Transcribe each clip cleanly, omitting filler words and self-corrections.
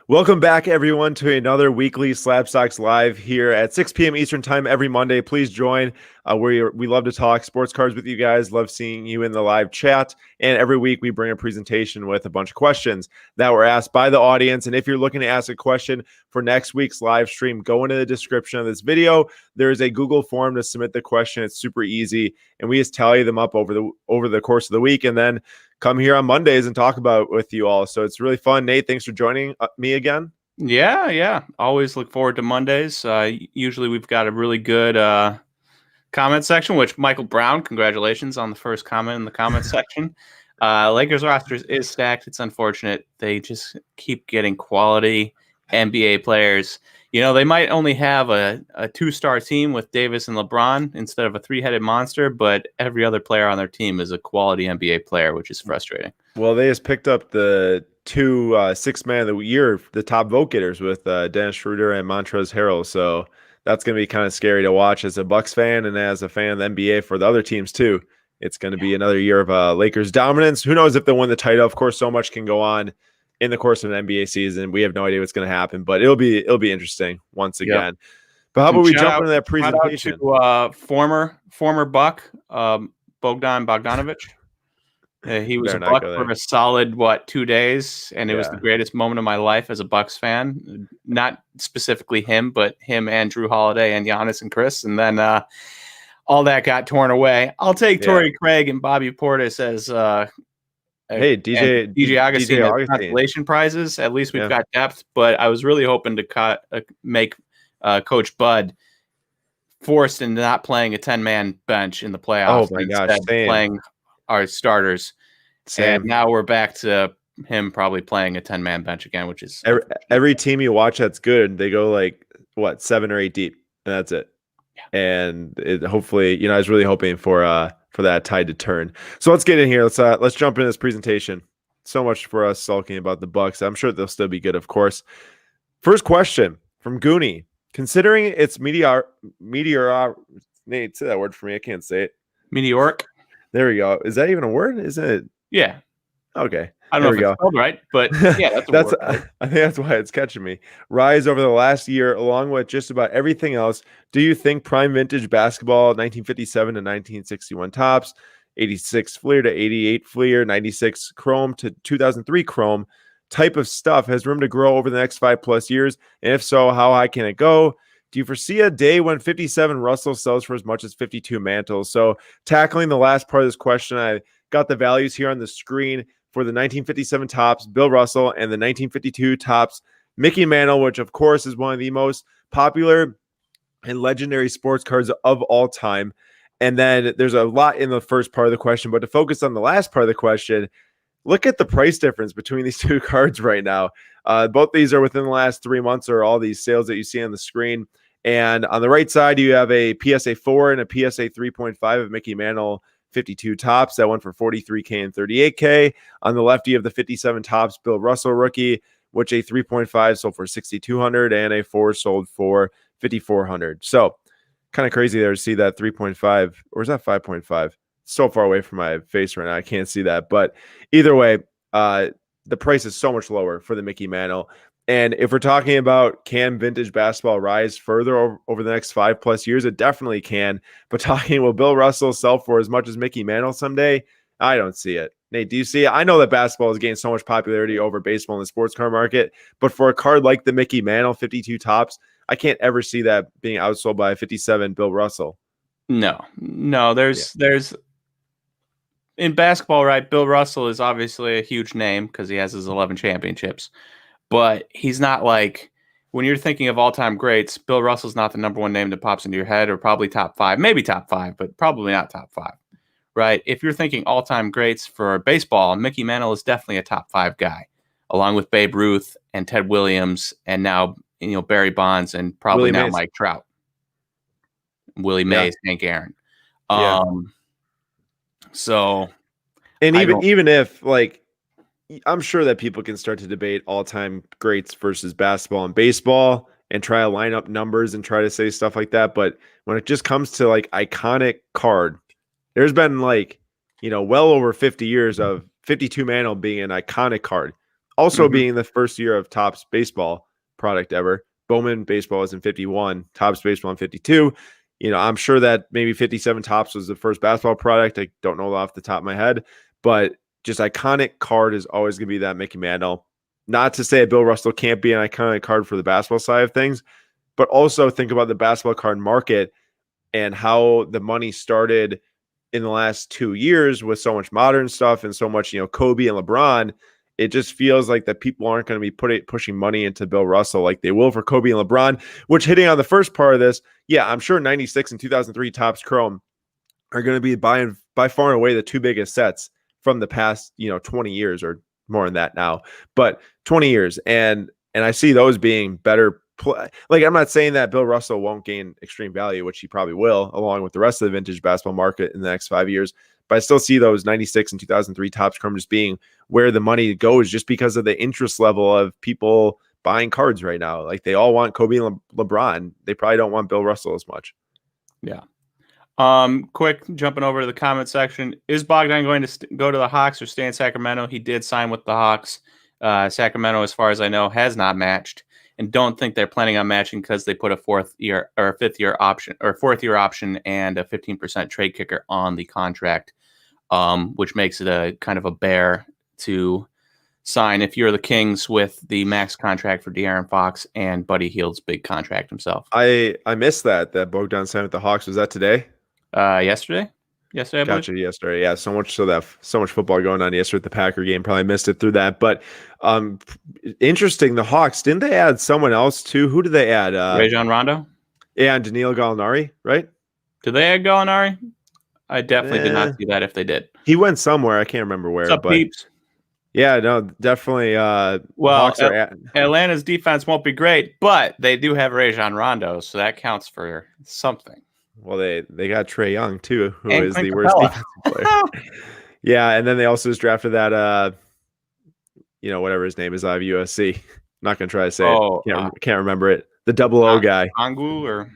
Welcome back, everyone, to another weekly SlabStox Live here at 6 p.m. Eastern Time every Monday. Please join. We love to talk sports cards with you guys. Love seeing you in the live chat. And every week we bring a presentation with a bunch of questions that were asked by the audience. And if you're looking to ask a question for next week's live stream, go into the description of this video. There is a Google form to submit the question. It's super easy, and we just tally them up over the course of the week, and then come here on Mondays and talk about it with you all. So it's really fun. Nate, thanks for joining me again. Yeah. Always look forward to Mondays. Usually we've got a really good comment section, which Michael Brown, congratulations on the first comment in the comment section. Lakers roster is stacked. It's unfortunate. They just keep getting quality NBA players. You know, they might only have a two-star team with Davis and LeBron instead of a three-headed monster, but every other player on their team is a quality NBA player, which is frustrating. Well, they just picked up the two sixth man of the year, the top vote getters with Dennis Schroeder and Montrezl Harrell. So that's going to be kind of scary to watch as a Bucks fan and as a fan of the NBA for the other teams too. It's going to be another year of Lakers dominance. Who knows if they'll win the title? Of course, so much can go on in the course of an NBA season. We have no idea what's going to happen, but it'll be interesting once again. Yep. But how about we jump into that presentation? Former Buck, Bogdan Bogdanovic. He was a Buck for a solid 2 days, and it was the greatest moment of my life as a Bucks fan. Not specifically him, but him and Drew Holiday and Giannis and Chris, and then all that got torn away. I'll take Torrey Craig and Bobby Portis as hey, DJ Augustine as consolation prizes. At least we've got depth, but I was really hoping to make Coach Bud forced into not playing a 10-man bench in the playoffs. Oh my gosh, playing our starters. And now we're back to him probably playing a 10-man bench again, which is every team you watch that's good, they go like 7 or 8 deep, and that's it. Yeah. And hopefully, I was really hoping for that tide to turn. So let's get in here. Let's jump into this presentation. So much for us sulking about the Bucks. I'm sure they'll still be good, of course. First question from Goonie. Considering its meteor, Nate, say that word for me. I can't say it. Meteoric. There we go. Is that even a word? Isn't it? Yeah. Okay. I don't know if it's spelled right, but yeah, that's a word. I think that's why it's catching me. Rise over the last year, along with just about everything else. Do you think prime vintage basketball, 1957 to 1961 tops, 86 Fleer to 88 Fleer, 96 Chrome to 2003 Chrome type of stuff has room to grow over the next 5+ years? And if so, how high can it go? Do you foresee a day when 57 Russell sells for as much as 52 Mantles? So tackling the last part of this question, I got the values here on the screen for the 1957 tops, Bill Russell, and the 1952 tops, Mickey Mantle, which of course is one of the most popular and legendary sports cards of all time. And then there's a lot in the first part of the question, but to focus on the last part of the question, look at the price difference between these two cards right now. Both these are within the last 3 months, or all these sales that you see on the screen. And on the right side, you have a PSA 4 and a PSA 3.5 of Mickey Mantle 52 tops. That went for $43K and $38K. On the left, you have the 57 tops Bill Russell rookie, which a 3.5 sold for $6,200 and a 4 sold for $5,400. So kind of crazy there to see that 3.5, or is that 5.5? So far away from my face right now, I can't see that. But either way, the price is so much lower for the Mickey Mantle. And if we're talking about can vintage basketball rise further over the next 5+ years, it definitely can. But talking, will Bill Russell sell for as much as Mickey Mantle someday? I don't see it. Nate, do you see it? I know that basketball has gained so much popularity over baseball in the sports card market, but for a card like the Mickey Mantle 52 tops, I can't ever see that being outsold by a 57 Bill Russell. No, there's in basketball, right? Bill Russell is obviously a huge name because he has his 11 championships. But he's not like, when you're thinking of all-time greats, Bill Russell's not the number one name that pops into your head, or probably top 5, maybe top 5, but probably not top 5, right? If you're thinking all-time greats for baseball, Mickey Mantle is definitely a top 5 guy, along with Babe Ruth and Ted Williams, and now Barry Bonds, and probably now Mike Trout, Willie Mays, Hank Aaron. So, and even if I'm sure that people can start to debate all-time greats versus basketball and baseball and try to line up numbers and try to say stuff like that. But when it just comes to iconic card, there's been well over 50 years of 52 Mantle being an iconic card. Also being the first year of Topps baseball product ever. Bowman baseball was in 51, Topps baseball in 52. I'm sure that maybe 57 Topps was the first basketball product. I don't know off the top of my head, but just iconic card is always going to be that Mickey Mantle. Not to say that Bill Russell can't be an iconic card for the basketball side of things, but also think about the basketball card market and how the money started in the last 2 years with so much modern stuff and so much, Kobe and LeBron. It just feels like that people aren't going to be pushing money into Bill Russell like they will for Kobe and LeBron, which hitting on the first part of this, yeah, I'm sure 96 and 2003 Topps Chrome are going to be by far and away the two biggest sets from the past, 20 years or more than that now, but 20 years. And I see those being better. Like, I'm not saying that Bill Russell won't gain extreme value, which he probably will, along with the rest of the vintage basketball market in the next 5 years. But I still see those 96 and 2003 Topps Chrome just being where the money goes just because of the interest level of people buying cards right now. Like, they all want Kobe and LeBron. They probably don't want Bill Russell as much. Yeah. Quick, jumping over to the comment section. Is Bogdan going to go to the Hawks or stay in Sacramento? He did sign with the Hawks. Sacramento, as far as I know, has not matched, and don't think they're planning on matching because they put a fourth year and a 15% trade kicker on the contract, which makes it a kind of a bear to sign if you're the Kings with the max contract for De'Aaron Fox and Buddy Hield's big contract himself. I missed that Bogdan signed with the Hawks. Was that today? Yesterday. I Gotcha. Yesterday. Yeah. So much football going on yesterday with the Packer game. Probably missed it through that. But interesting. The Hawks, didn't they add someone else too? Who did they add? Rajon Rondo? Yeah, and Danilo Gallinari, right? Did they add Gallinari? I definitely did not see that if they did. He went somewhere. I can't remember where. What's up, peeps? Yeah, no, definitely. Well, Atlanta's defense won't be great, but they do have Rajon Rondo, so that counts for something. Well, they got Trae Young too, who is the worst defensive player. Yeah, and then they also just drafted that, whatever his name is out of USC. I'm not gonna try to say it. Can't remember it. The double O guy, Angu, or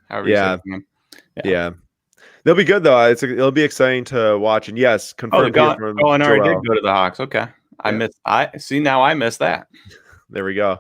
however. Yeah. They'll be good though. It'll be exciting to watch. And yes, confirmed. Gallinari did go to the Hawks. Okay, I missed that. There we go.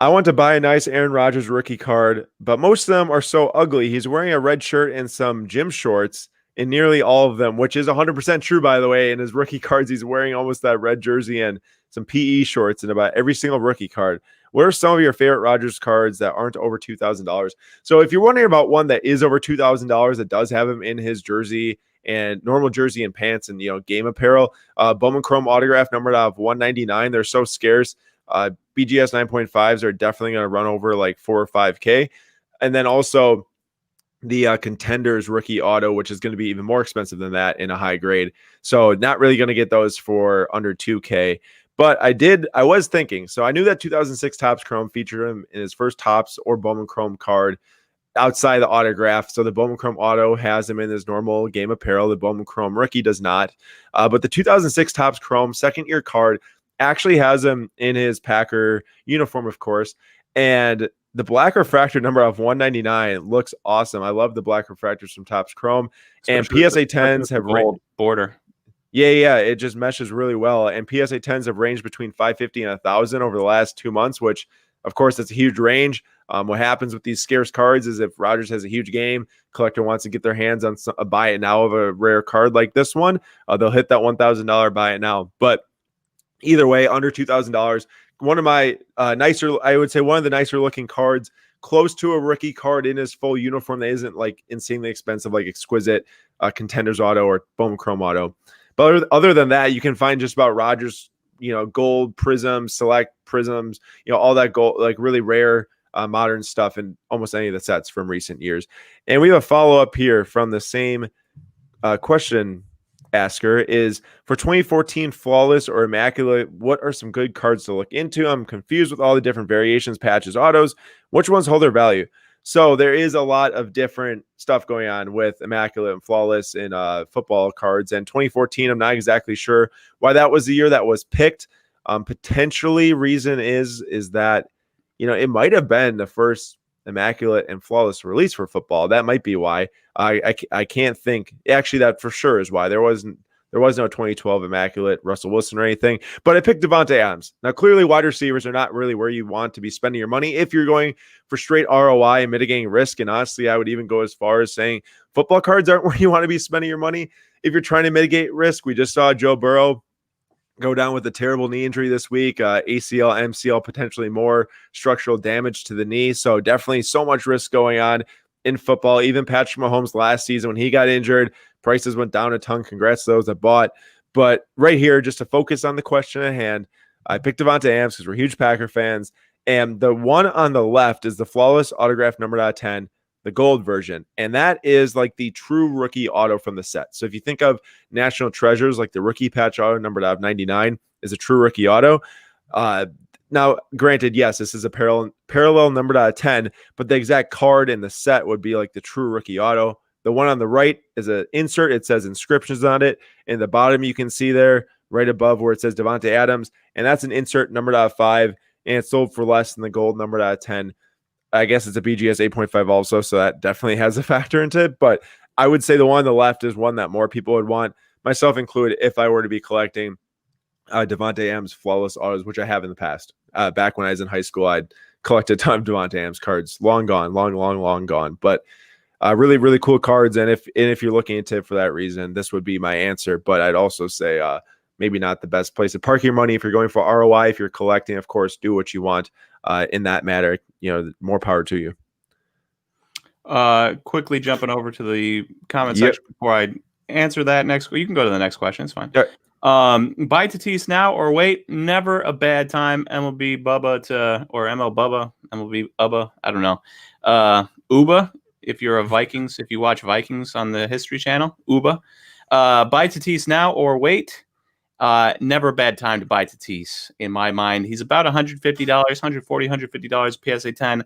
I want to buy a nice Aaron Rodgers rookie card, but most of them are so ugly. He's wearing a red shirt and some gym shorts in nearly all of them, which is 100% true, by the way. In his rookie cards, he's wearing almost that red jersey and some PE shorts in about every single rookie card. What are some of your favorite Rodgers cards that aren't over $2,000? So if you're wondering about one that is over $2,000 that does have him in his jersey and normal jersey and pants and, game apparel, Bowman Chrome autograph numbered out of 199. They're so scarce. BGS 9.5s are definitely going to run over like 4 or 5K. And then also the Contenders rookie auto, which is going to be even more expensive than that in a high grade. So not really going to get those for under 2K. But I was thinking, so I knew that 2006 Topps Chrome featured him in his first Topps or Bowman Chrome card outside the autograph. So the Bowman Chrome auto has him in his normal game apparel. The Bowman Chrome rookie does not. But the 2006 Topps Chrome second year card actually has him in his Packer uniform, of course. And the black refractor number of 199 looks awesome. I love the black refractors from Topps Chrome. Especially and PSA 10s have border. Yeah, it just meshes really well. And PSA 10s have ranged between 550 and 1,000 over the last 2 months, which, of course, that's a huge range. What happens with these scarce cards is if Rodgers has a huge game, collector wants to get their hands on a buy it now of a rare card like this one, they'll hit that $1,000 buy it now. But either way, under $2,000, one of my one of the nicer looking cards, close to a rookie card in his full uniform that isn't like insanely expensive, like exquisite Contenders auto or Bowman Chrome auto. But other than that, you can find just about Rodgers, gold Prizm, select Prizms, all that gold, like really rare modern stuff in almost any of the sets from recent years. And we have a follow-up here from the same question asker is, for 2014 flawless or immaculate, what are some good cards to look into? I'm confused with all the different variations, patches, autos. Which ones hold their value? So there is a lot of different stuff going on with immaculate and flawless in football cards. And 2014, I'm not exactly sure why that was the year that was picked. Potentially reason is that, it might have been the first immaculate and flawless release for football. That might be why. I can't think. Actually, that for sure is why. There wasn't There was no 2012 Immaculate Russell Wilson or anything, but I picked Davante Adams. Now, clearly, wide receivers are not really where you want to be spending your money if you're going for straight ROI and mitigating risk. And honestly, I would even go as far as saying football cards aren't where you want to be spending your money if you're trying to mitigate risk. We just saw Joe Burrow go down with a terrible knee injury this week, ACL, MCL, potentially more structural damage to the knee. So definitely so much risk going on in football. Even Patrick Mahomes last season when he got injured, prices went down a ton. Congrats to those that bought. But right here, just to focus on the question at hand, I picked Davante Adams because we're huge Packer fans. And the one on the left is the flawless autograph numbered out of 10, the gold version. And that is like the true rookie auto from the set. So if you think of national treasures, like the rookie patch auto numbered out of 99 is a true rookie auto. Now, granted, yes, this is a parallel numbered out of 10, but the exact card in the set would be like the true rookie auto. The one on the right is an insert. It says inscriptions on it. In the bottom, you can see there right above where it says Davante Adams. And that's an insert numbered out of 5. And it's sold for less than the gold numbered out of 10. I guess it's a BGS 8.5 also, so that definitely has a factor into it. But I would say the one on the left is one that more people would want, myself included, if I were to be collecting Davante Adams flawless autos, which I have in the past. Back when I was in high school, I'd collect a ton of Davante Adams cards. Long gone, long gone. But really, really cool cards. And if you're looking into it for that reason, this would be my answer. But I'd also say maybe not the best place to park your money if you're going for ROI. If you're collecting, of course, do what you want in that matter. More power to you. Quickly jumping over to the comment section before I answer that next. You can go to the next question. It's fine. Yep. Buy Tatis now or wait. Never a bad time. MLB Bubba or ML Bubba, MLB Ubba. I don't know. Uba. If you're if you watch Vikings on the History Channel, Uba. Buy Tatis now or wait. Never a bad time to buy Tatis in my mind. He's about $150, $140, $150 PSA 10.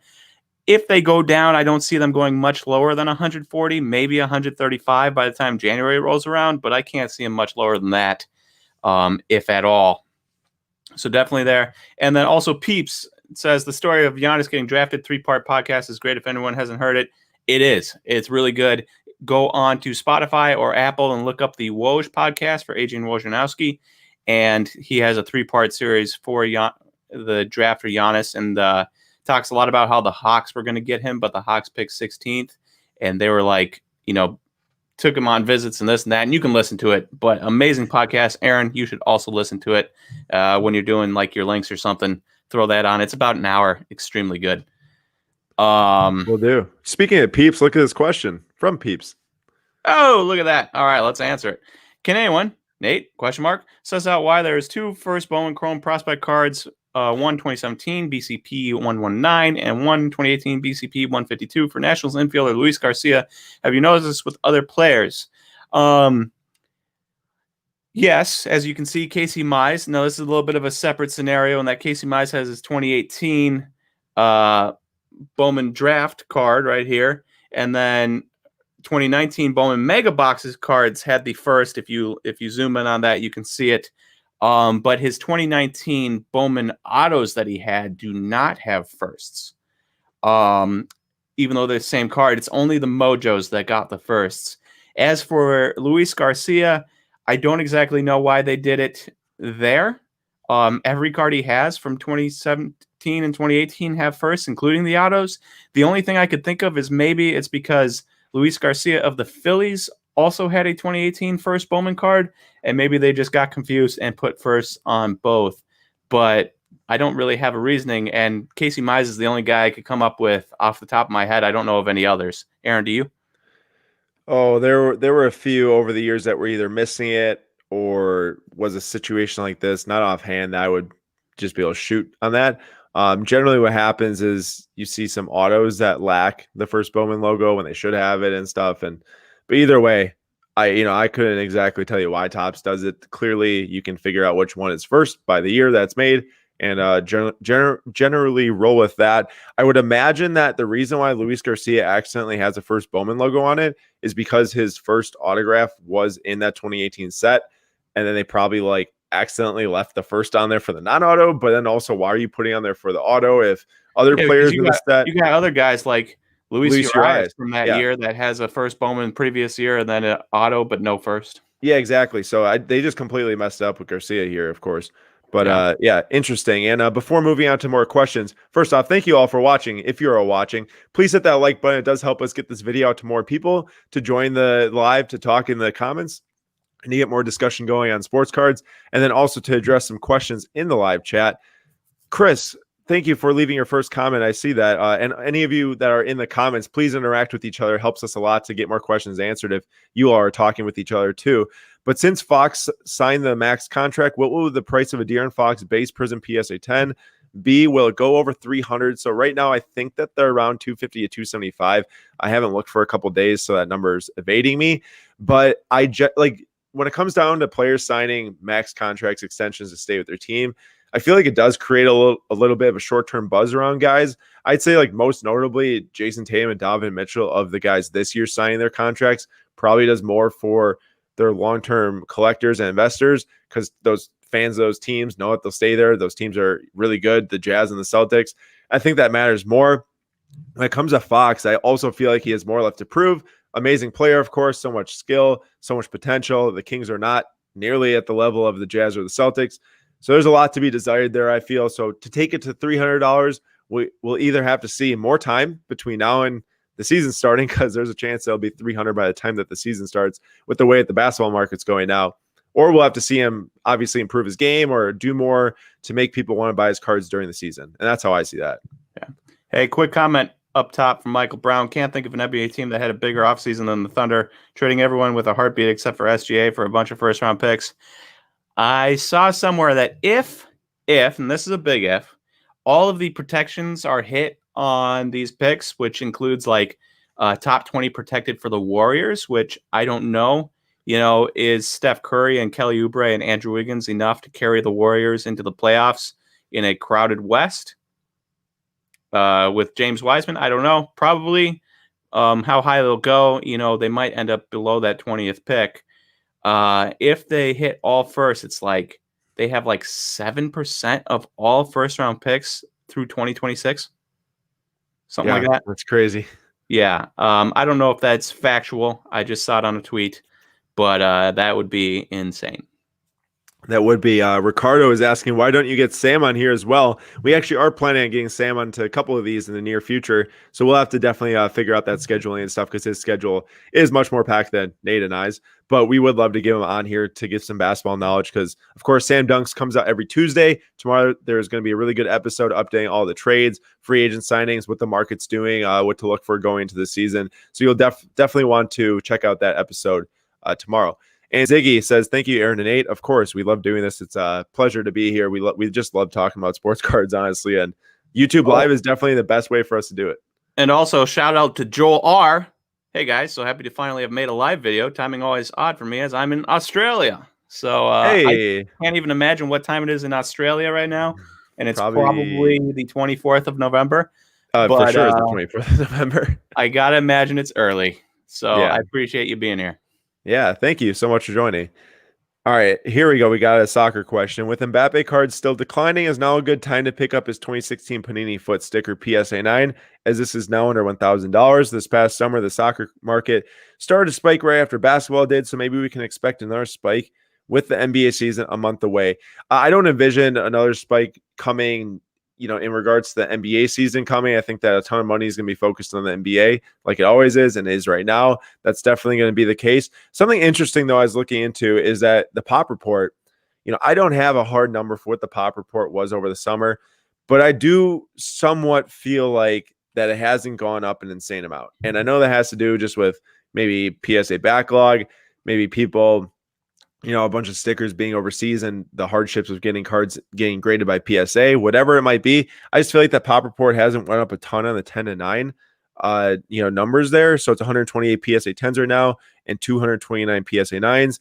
If they go down, I don't see them going much lower than 140, maybe 135 by the time January rolls around, but I can't see him much lower than that, if at all. So definitely there. And then also Peeps says the story of Giannis getting drafted, 3-part podcast is great. If anyone hasn't heard it, it is. It's really good. Go on to Spotify or Apple and look up the Woj podcast for Adrian Wojnarowski. And he has a 3-part series for the draft for Giannis, and talks a lot about how the Hawks were going to get him, but the Hawks picked 16th, and they were like, took him on visits and this and that, and you can listen to it. But amazing podcast. Aaron, you should also listen to it when you're doing like your links or something. Throw that on. It's about an hour. Extremely good. Will do. Speaking of Peeps, look at this question from Peeps. Oh, look at that. All right, let's answer it. Can anyone, Nate, ? Suss out why there's 2 first Bowman Chrome prospect cards, one 2017 BCP 119 and one 2018 BCP 152 for Nationals infielder Luis Garcia. Have you noticed this with other players? Yes, as you can see, Casey Mize. Now, this is a little bit of a separate scenario in that Casey Mize has his 2018 Bowman draft card right here, and then 2019 Bowman Mega Boxes cards had the first. If you zoom in on that, you can see it. But his 2019 Bowman autos that he had do not have firsts. Even though they're the same card, it's only the Mojos that got the firsts. As for Luis Garcia, I don't exactly know why they did it there. Every card he has from 2017 and 2018 have firsts, including the autos. The only thing I could think of is maybe it's because Luis Garcia of the Phillies also had a 2018 first Bowman card, and maybe they just got confused and put first on both. But I don't really have a reasoning, and Casey Mize is the only guy I could come up with off the top of my head. I don't know of any others. Aaron, do you? Oh, there were a few over the years that were either missing it or was a situation like this, not offhand, that I would just be able to shoot on that. Generally what happens is you see some autos that lack the first Bowman logo when they should have it and stuff. But either way, I couldn't exactly tell you why Topps does it. Clearly you can figure out which one is first by the year that's made and generally roll with that. I would imagine that the reason why Luis Garcia accidentally has a first Bowman logo on it is because his first autograph was in that 2018 set. And then they probably accidentally left the first on there for the non-auto, but then also why are you putting on there for the auto if other players in the set? You got other guys like Luis Urias from that year that has a first Bowman previous year and then an auto, but no first. Yeah, exactly. So they just completely messed up with Garcia here, of course. But Yeah. yeah, interesting. And before moving on to more questions, first off, thank you all for watching. If you are watching, please hit that like button. It does help us get this video out to more people to join the live, to talk in the comments, and to get more discussion going on sports cards, and then also to address some questions in the live chat. Chris, thank you for leaving your first comment. I see that. And any of you that are in the comments, please interact with each other. It helps us a lot to get more questions answered if you all are talking with each other too. But since Fox signed the max contract, what will the price of a De'Aaron Fox base Prizm PSA 10 be? Will it go over 300? So right now, I think that they're around 250 to 275. I haven't looked for a couple days, so that number is evading me. But like when it comes down to players signing max contracts, extensions to stay with their team, I feel like it does create a little bit of a short-term buzz around guys. I'd say like most notably Jason Tatum and Donovan Mitchell, of the guys this year signing their contracts, probably does more for their long-term collectors and investors, because those fans of those teams know that they'll stay there. Those teams are really good, the Jazz and the Celtics. I think that matters more. When it comes to Fox, I also feel like he has more left to prove. Amazing player, of course, so much skill, so much potential. The Kings are not nearly at the level of the Jazz or the Celtics. So there's a lot to be desired there, I feel. So to take it to $300, we'll either have to see more time between now and the season starting, because there's a chance there'll be 300 by the time that the season starts with the way that the basketball market's going now. Or we'll have to see him obviously improve his game or do more to make people want to buy his cards during the season. And that's how I see that. Yeah. Hey, quick comment up top from Michael Brown. Can't think of an NBA team that had a bigger offseason than the Thunder, trading everyone with a heartbeat except for SGA for a bunch of first-round picks. I saw somewhere that if, and this is a big if, all of the protections are hit on these picks, which includes like top 20 protected for the Warriors, which I don't know, is Steph Curry and Kelly Oubre and Andrew Wiggins enough to carry the Warriors into the playoffs in a crowded West? With James Wiseman, I don't know. Probably. How high they'll go, they might end up below that 20th pick. If they hit all first, it's like they have like 7% of all first round picks through 2026. Something like that. That's crazy. Yeah. I don't know if that's factual. I just saw it on a tweet, but that would be insane. That would be. Ricardo is asking, why don't you get Sam on here as well? We actually are planning on getting Sam onto a couple of these in the near future. So we'll have to definitely figure out that scheduling and stuff, because his schedule is much more packed than Nate and I's. But we would love to get him on here to give some basketball knowledge, because, of course, Sam Dunks comes out every Tuesday. Tomorrow, there's going to be a really good episode updating all the trades, free agent signings, what the market's doing, what to look for going into the season. So you'll definitely want to check out that episode tomorrow. And Ziggy says, thank you, Aaron and Nate. Of course, we love doing this. It's a pleasure to be here. We just love talking about sports cards, honestly. And YouTube Live is definitely the best way for us to do it. And also, shout out to Joel R. Hey, guys. So happy to finally have made a live video. Timing always odd for me, as I'm in Australia. So hey. I can't even imagine what time it is in Australia right now. And it's probably the 24th of November. For sure, it's the 24th of November. I got to imagine it's early. So yeah. I appreciate you being here. Yeah, thank you so much for joining. All right, here we go. We got a soccer question. With Mbappe cards still declining, is now a good time to pick up his 2016 Panini Foot Sticker PSA 9, as this is now under $1,000. This past summer, the soccer market started to spike right after basketball did, so maybe we can expect another spike with the NBA season a month away. I don't envision another spike coming, in regards to the NBA season coming. I think that a ton of money is going to be focused on the NBA, like it always is and is right now. That's definitely going to be the case. Something interesting, though, I was looking into is that the Pop Report, I don't have a hard number for what the Pop Report was over the summer, but I do somewhat feel like that it hasn't gone up an insane amount. And I know that has to do just with maybe PSA backlog, maybe people, a bunch of stickers being overseas and the hardships of getting cards getting graded by PSA, whatever it might be. I just feel like that Pop Report hasn't went up a ton on the 10 to 9, numbers there. So it's 128 PSA 10s right now and 229 PSA 9s.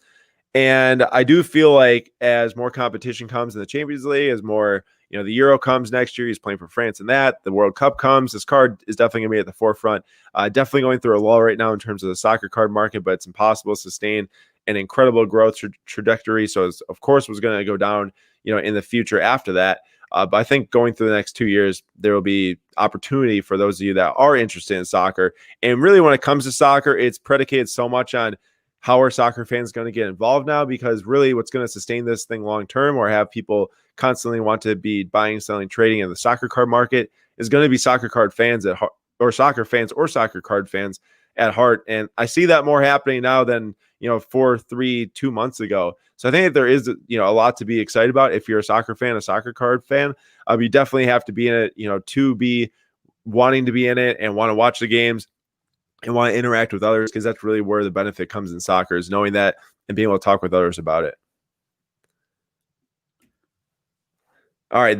And I do feel like as more competition comes in the Champions League, as more, the Euro comes next year, he's playing for France and that, the World Cup comes, this card is definitely going to be at the forefront. Definitely going through a lull right now in terms of the soccer card market, but it's impossible to sustain an incredible growth trajectory. So of course was going to go down, in the future after that. But I think going through the next 2 years, there will be opportunity for those of you that are interested in soccer. And really when it comes to soccer, it's predicated so much on how are soccer fans going to get involved now? Because really what's going to sustain this thing long term or have people constantly want to be buying, selling, trading in the soccer card market is going to be soccer card fans at heart, or soccer fans or soccer card fans at heart. And I see that more happening now than, 2 months ago. So I think that there is, a lot to be excited about. If you're a soccer fan, a soccer card fan, you definitely have to be in it, to be wanting to be in it and want to watch the games and want to interact with others, because that's really where the benefit comes in soccer, is knowing that and being able to talk with others about it. All right,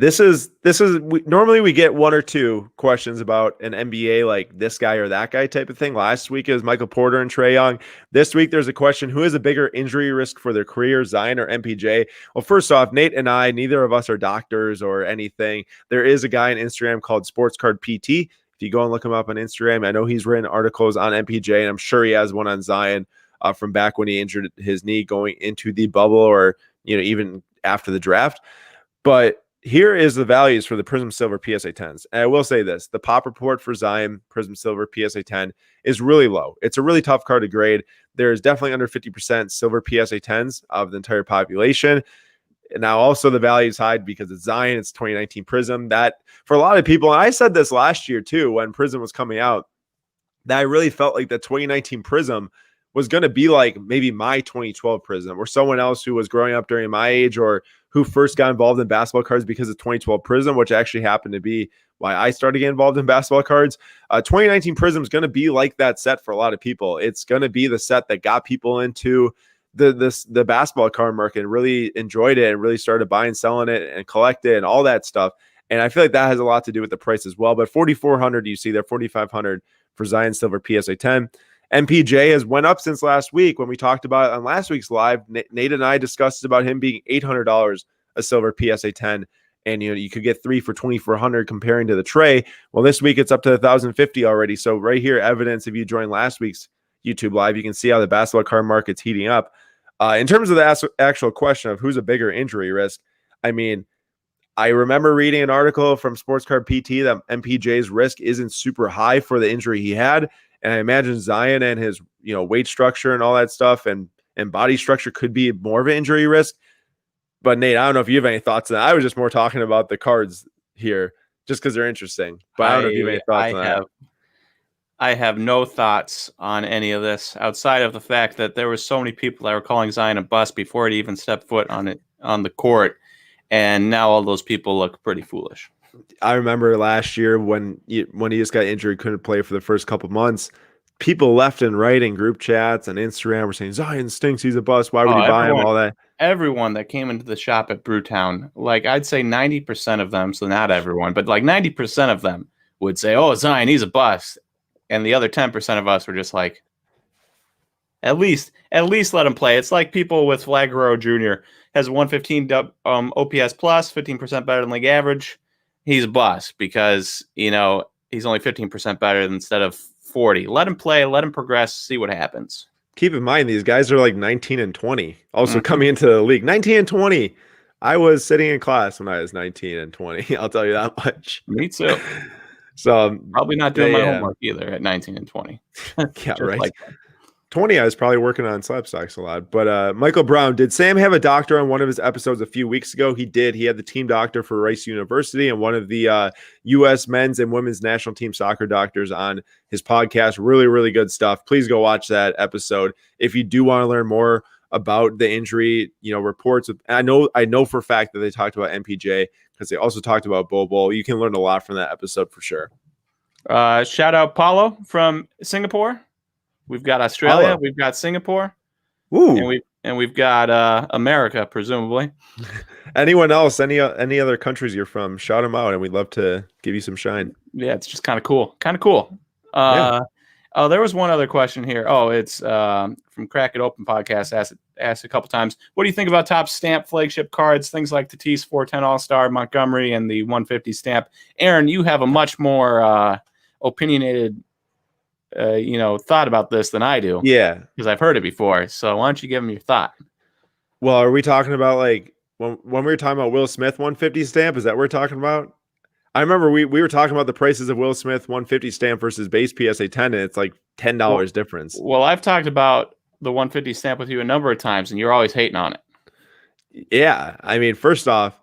normally we get 1 or 2 questions about an NBA, like this guy or that guy type of thing. Last week it was Michael Porter and Trae Young. This week there's a question: who is a bigger injury risk for their career, Zion or MPJ? Well, first off, Nate and I, neither of us are doctors or anything. There is a guy on Instagram called SportsCard PT. If you go and look him up on Instagram, I know he's written articles on MPJ, and I'm sure he has one on Zion from back when he injured his knee going into the bubble, or even after the draft. But here is the values for the Prizm Silver PSA 10s. And I will say this: the pop report for Zion Prizm Silver PSA 10 is really low. It's a really tough card to grade. There's definitely under 50% silver PSA 10s of the entire population. And now also the value is high because it's Zion. It's 2019 Prizm. That for a lot of people, and I said this last year too when Prizm was coming out, that I really felt like the 2019 Prizm was going to be like maybe my 2012 Prizm, or someone else who was growing up during my age, or who first got involved in basketball cards because of 2012 Prizm, which actually happened to be why I started getting involved in basketball cards. 2019 Prizm is going to be like that set for a lot of people. It's going to be the set that got people into the basketball card market and really enjoyed it and really started buying, selling it, and collect it and all that stuff. And I feel like that has a lot to do with the price as well. But 4,400, you see there, 4,500 for Zion Silver PSA 10. MPJ has went up since last week when we talked about it on last week's live. Nate and I discussed about him being $800 a silver PSA 10, and you could get 3 for 2,400 comparing to the Trae. Well, this week it's up to 1,050 already. So right here, evidence if you joined last week's YouTube live, you can see how the basketball card market's heating up. In terms of the actual question of who's a bigger injury risk, I mean, I remember reading an article from SportsCard PT that MPJ's risk isn't super high for the injury he had. And I imagine Zion and his, weight structure and all that stuff and body structure could be more of an injury risk. But Nate, I don't know if you have any thoughts on that. I was just more talking about the cards here just because they're interesting. But I don't know if you have any thoughts on that. I have no thoughts on any of this outside of the fact that there were so many people that were calling Zion a bust before he even stepped foot on the court. And now all those people look pretty foolish. I remember last year when he just got injured, couldn't play for the first couple months. People left and right in group chats and Instagram were saying, Zion stinks, he's a bust. Why would he buy him? All that. Everyone that came into the shop at Brewtown, like I'd say 90% of them, so not everyone, but like 90% of them would say, oh, Zion, he's a bust. And the other 10% of us were just like, at least let him play. It's like people with Flagro Jr. has 115 OPS plus, 15% better than league average. He's a bust because, he's only 15% better instead of 40. Let him play, let him progress, see what happens. Keep in mind, these guys are like 19 and 20, also coming into the league. 19 and 20. I was sitting in class when I was 19 and 20. I'll tell you that much. Me too. So probably not doing my homework either at 19 and 20. Yeah, right. Like 20, I was probably working on SlabStox a lot. But Michael Brown, did Sam have a doctor on one of his episodes a few weeks ago? He did. He had the team doctor for Rice University and one of the U.S. men's and women's national team soccer doctors on his podcast. Really, really good stuff. Please go watch that episode if you do want to learn more about the injury, reports. I know for a fact that they talked about MPJ because they also talked about Bobo. You can learn a lot from that episode for sure. Shout out Paulo from Singapore. We've got Australia. Paulo. We've got Singapore. Ooh. And we've got America, presumably. Anyone else? Any other countries you're from? Shout them out, and we'd love to give you some shine. Yeah, it's just kind of cool. Yeah. Oh, there was one other question here. Oh, it's from Crack It Open podcast. Asked a couple times. What do you think about top stamp flagship cards? Things like the Tatis 410 All-Star, Montgomery, and the 150 stamp. Aaron, you have a much more opinionated, thought about this than I do. Yeah, because I've heard it before. So why don't you give them your thought? Well, are we talking about like when we were talking about Will Smith 150 stamp? Is that what we're talking about? I remember we were talking about the prices of Will Smith 150 stamp versus base PSA 10, and it's like $10 difference. Well, I've talked about the 150 stamp with you a number of times, and you're always hating on it. Yeah, I mean, first off,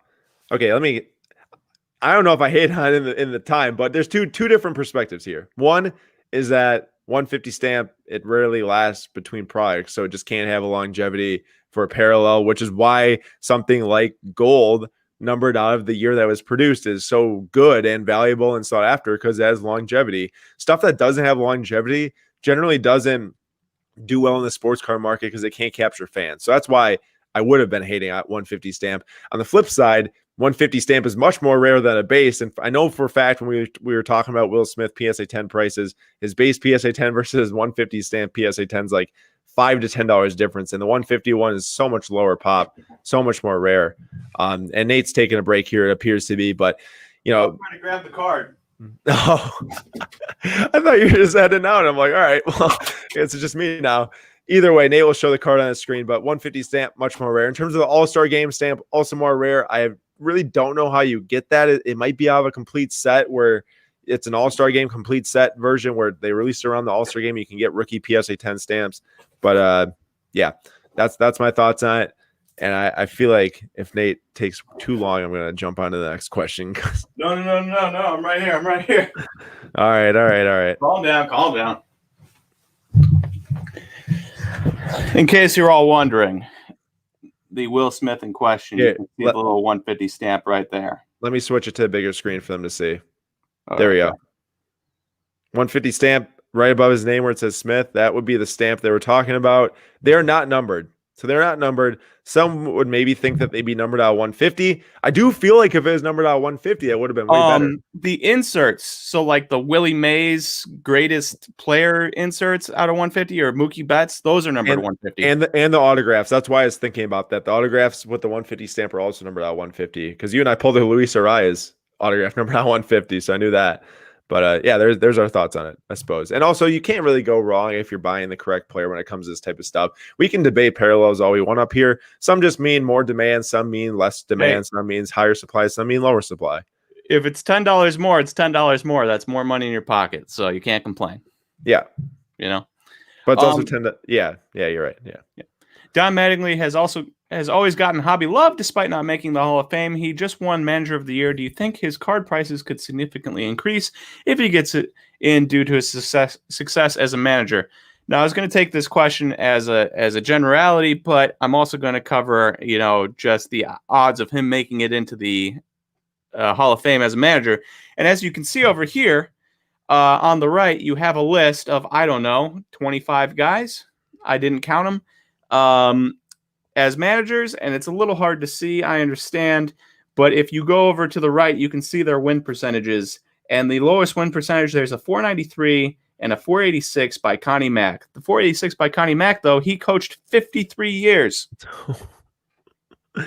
okay, I don't know if I hate on it in the time, but there's two different perspectives here. One is that 150 stamp, it rarely lasts between products, so it just can't have a longevity for a parallel, which is why something like gold numbered out of the year that was produced is so good and valuable and sought after because it has longevity. Stuff that doesn't have longevity generally doesn't do well in the sports card market because it can't capture fans. So that's why I would have been hating at 150 stamp. On the flip side, 150 stamp is much more rare than a base. And I know for a fact when we were talking about Will Smith PSA 10 prices, his base PSA 10 versus his 150 stamp PSA 10 is like $5 to $10 difference. And the 151 is so much lower pop, so much more rare. And Nate's taking a break here, it appears to be. But, you know, I'm trying to grab the card. Oh, I thought you were just heading out. I'm like, all right, well, it's just me now. Either way, Nate will show the card on the screen, but 150 stamp, much more rare. In terms of the All-Star Game stamp, also more rare. I really don't know how you get that. It might be out of a complete set where it's an All-Star Game complete set version where they released around the All-Star Game. You can get rookie PSA 10 stamps. But yeah, that's my thoughts on it. And I feel like if Nate takes too long, I'm going to jump on to the next question. No. I'm right here. All right. Calm down. In case you're all wondering, the Will Smith in question, you can see the little 150 stamp right there. Let me switch it to a bigger screen for them to see. There we go. 150 stamp right above his name where it says Smith. That would be the stamp they were talking about. They're not numbered. So they're not numbered. Some would maybe think that they'd be numbered out 150. I do feel like if it was numbered out 150, it would have been way better. The inserts, so like the Willie Mays greatest player inserts out of 150 or Mookie Betts, those are numbered 150. And the autographs. That's why I was thinking about that. The autographs with the 150 stamp are also numbered out 150 because you and I pulled the Luis Arias autograph numbered out 150, so I knew that. But yeah, there's our thoughts on it, I suppose. And also, you can't really go wrong if you're buying the correct player when it comes to this type of stuff. We can debate parallels all we want up here. Some just mean more demand, some mean less demand, some means higher supply, some mean lower supply. If it's $10 more, it's $10 more. That's more money in your pocket, so you can't complain. Yeah, you know. But it's also yeah, you're right. Yeah. Don Mattingly has always gotten hobby love despite not making the Hall of Fame. He just won Manager of the Year. Do you think his card prices could significantly increase if he gets it in due to his success as a manager? Now, I was going to take this question as a generality, but I'm also going to cover, just the odds of him making it into the Hall of Fame as a manager. And as you can see over here on the right, you have a list of, 25 guys. I didn't count them. As managers, and it's a little hard to see, I understand, but if you go over to the right, you can see their win percentages, and the lowest win percentage, there's a 493 and a 486 by Connie Mack. The 486 by Connie Mack, though, he coached 53 years.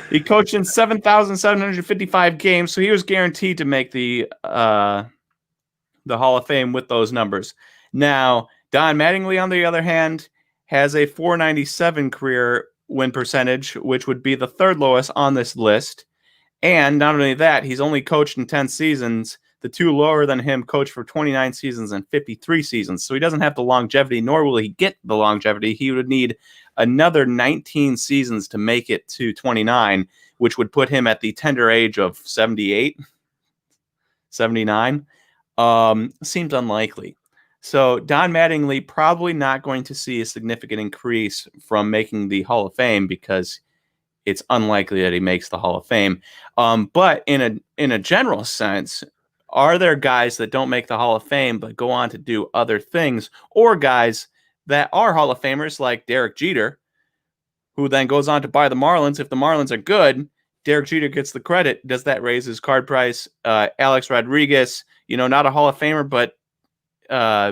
He coached in 7,755 games, so he was guaranteed to make the Hall of Fame with those numbers. Now, Don Mattingly, on the other hand, has a 497 career win percentage, which would be the third lowest on this list. And not only that, he's only coached in 10 seasons. The two lower than him coached for 29 seasons and 53 seasons. So he doesn't have the longevity, nor will he get the longevity. He would need another 19 seasons to make it to 29, which would put him at the tender age of 78, 79. Seems unlikely. So Don Mattingly probably not going to see a significant increase from making the Hall of Fame because it's unlikely that he makes the Hall of Fame. But in a general sense, are there guys that don't make the Hall of Fame but go on to do other things, or guys that are Hall of Famers like Derek Jeter, who then goes on to buy the Marlins? If the Marlins are good, Derek Jeter gets the credit. Does that raise his card price? Alex Rodriguez, not a Hall of Famer, but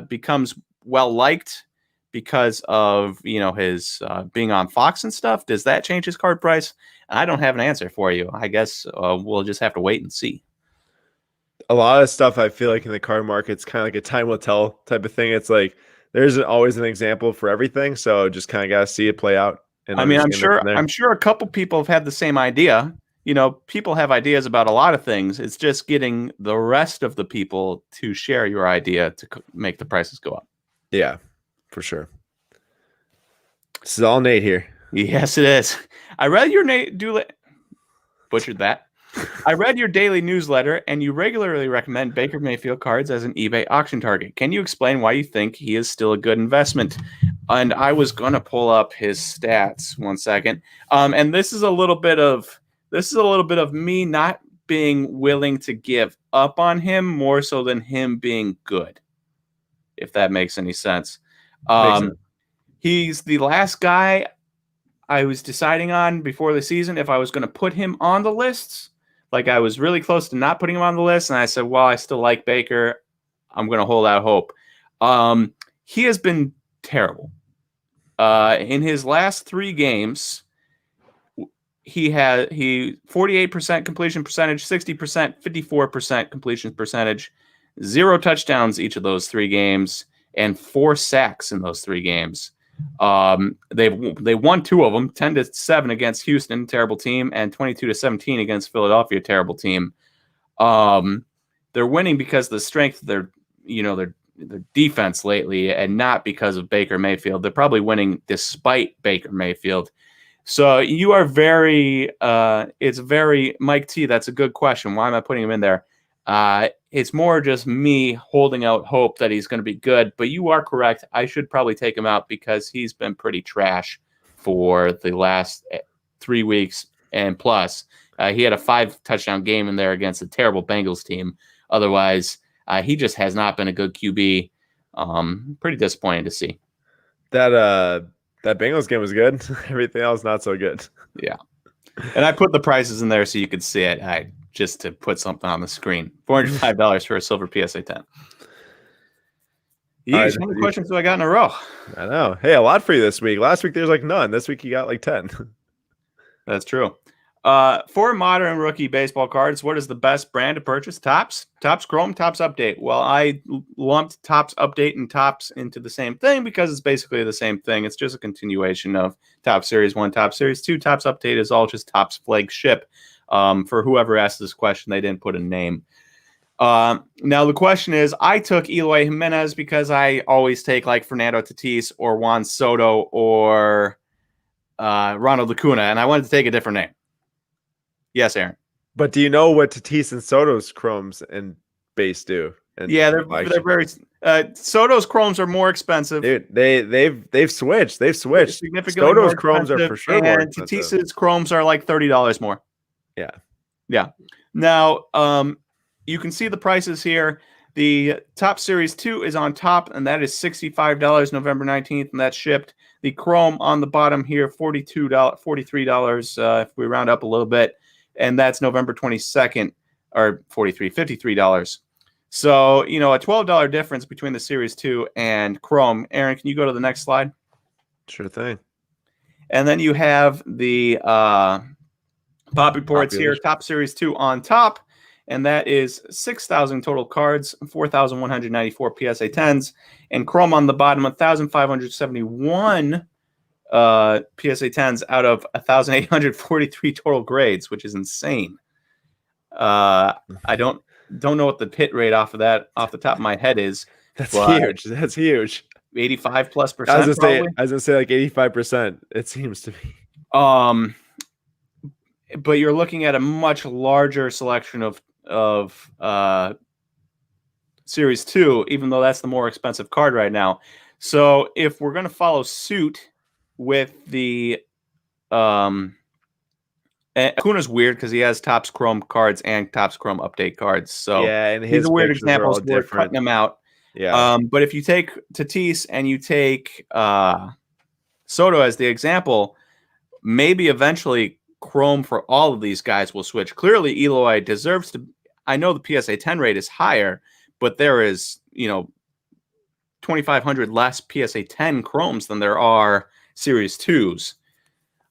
becomes well liked because of his being on Fox and stuff. Does that change his card price? I don't have an answer for you. I guess we'll just have to wait and see. A lot of stuff I feel like in the card market, it's kind of like a time will tell type of thing. It's like there's always an example for everything, so just kind of got to see it play out. And I'm sure a couple people have had the same idea. People have ideas about a lot of things. It's just getting the rest of the people to share your idea to make the prices go up. Yeah, for sure. This is all Nate here. Yes, it is. I read your butchered that. I read your daily newsletter, and you regularly recommend Baker Mayfield cards as an eBay auction target. Can you explain why you think he is still a good investment? And I was going to pull up his stats 1 second. And this is a little bit of me not being willing to give up on him more so than him being good, if that makes any sense. Makes sense. He's the last guy I was deciding on before the season if I was going to put him on the lists. Like, I was really close to not putting him on the list, and I said, well, I still like Baker. I'm going to hold out hope. He has been terrible. In his last 3 games, he 48% completion percentage, 60%, 54% completion percentage, 0 touchdowns each of those 3 games, and 4 sacks in those 3 games. They won 2 of them, 10-7 against Houston, terrible team, and 22-17 against Philadelphia, terrible team. They're winning because of the strength of their defense lately, and not because of Baker Mayfield. They're probably winning despite Baker Mayfield. So you are it's very Mike T. That's a good question. Why am I putting him in there? It's more just me holding out hope that he's going to be good, but you are correct. I should probably take him out because he's been pretty trash for the last 3 weeks and plus. He had a 5 touchdown game in there against a terrible Bengals team. Otherwise, he just has not been a good QB. Pretty disappointing to see. That Bengals game was good. Everything else not so good. Yeah. And I put the prices in there so you could see it. Just to put something on the screen. $405 for a silver PSA 10. Yeesh, how many questions do I got in a row? I know. Hey, a lot for you this week. Last week there's like none. This week you got like 10. That's true. For modern rookie baseball cards, what is the best brand to purchase? Topps Chrome, Topps Update. Well, I lumped Topps Update and Topps into the same thing because it's basically the same thing. It's just a continuation of Topps Series 1, Topps Series 2. Topps Update is all just Topps Flagship. For whoever asked this question, they didn't put a name. Now the question is, I took Eloy Jimenez because I always take like Fernando Tatis or Juan Soto or Ronald Acuna, and I wanted to take a different name. Yes, Aaron. But do you know what Tatis and Soto's chromes and base do? Yeah, they're very. Soto's chromes are more expensive. Dude, they've switched. They've switched. Significantly Soto's chromes are for sure more expensive. And Tatis's chromes are like $30 more. Yeah. Now, you can see the prices here. The Topps Series 2 is on top, and that is $65 November 19th, and that's shipped. The Chrome on the bottom here, $43 if we round up a little bit, and that's November 22nd, or $53. So, a $12 difference between the Series 2 and Chrome. Aaron, can you go to the next slide? Sure thing. And then you have the Pop reports here, Topps Series 2 on top, and that is 6,000 total cards, 4,194 PSA 10s, and Chrome on the bottom, 1,571 PSA 10s out of 1,843 total grades, which is insane. I don't know what the hit rate off the top of my head is. That's huge. That's huge. 85+%. I was gonna say like 85%. It seems to be. But you're looking at a much larger selection of Series 2, even though that's the more expensive card right now. So if we're going to follow suit with the Acuna's weird because he has Topps Chrome cards and Topps Chrome Update cards. So yeah, and he's a weird example. So we're cutting them out. Yeah. But if you take Tatis and you take Soto as the example, maybe eventually Chrome for all of these guys will switch. Clearly, Eloy deserves to. I know the PSA 10 rate is higher, but there is 2,500 less PSA 10 Chromes than there are Series 2s.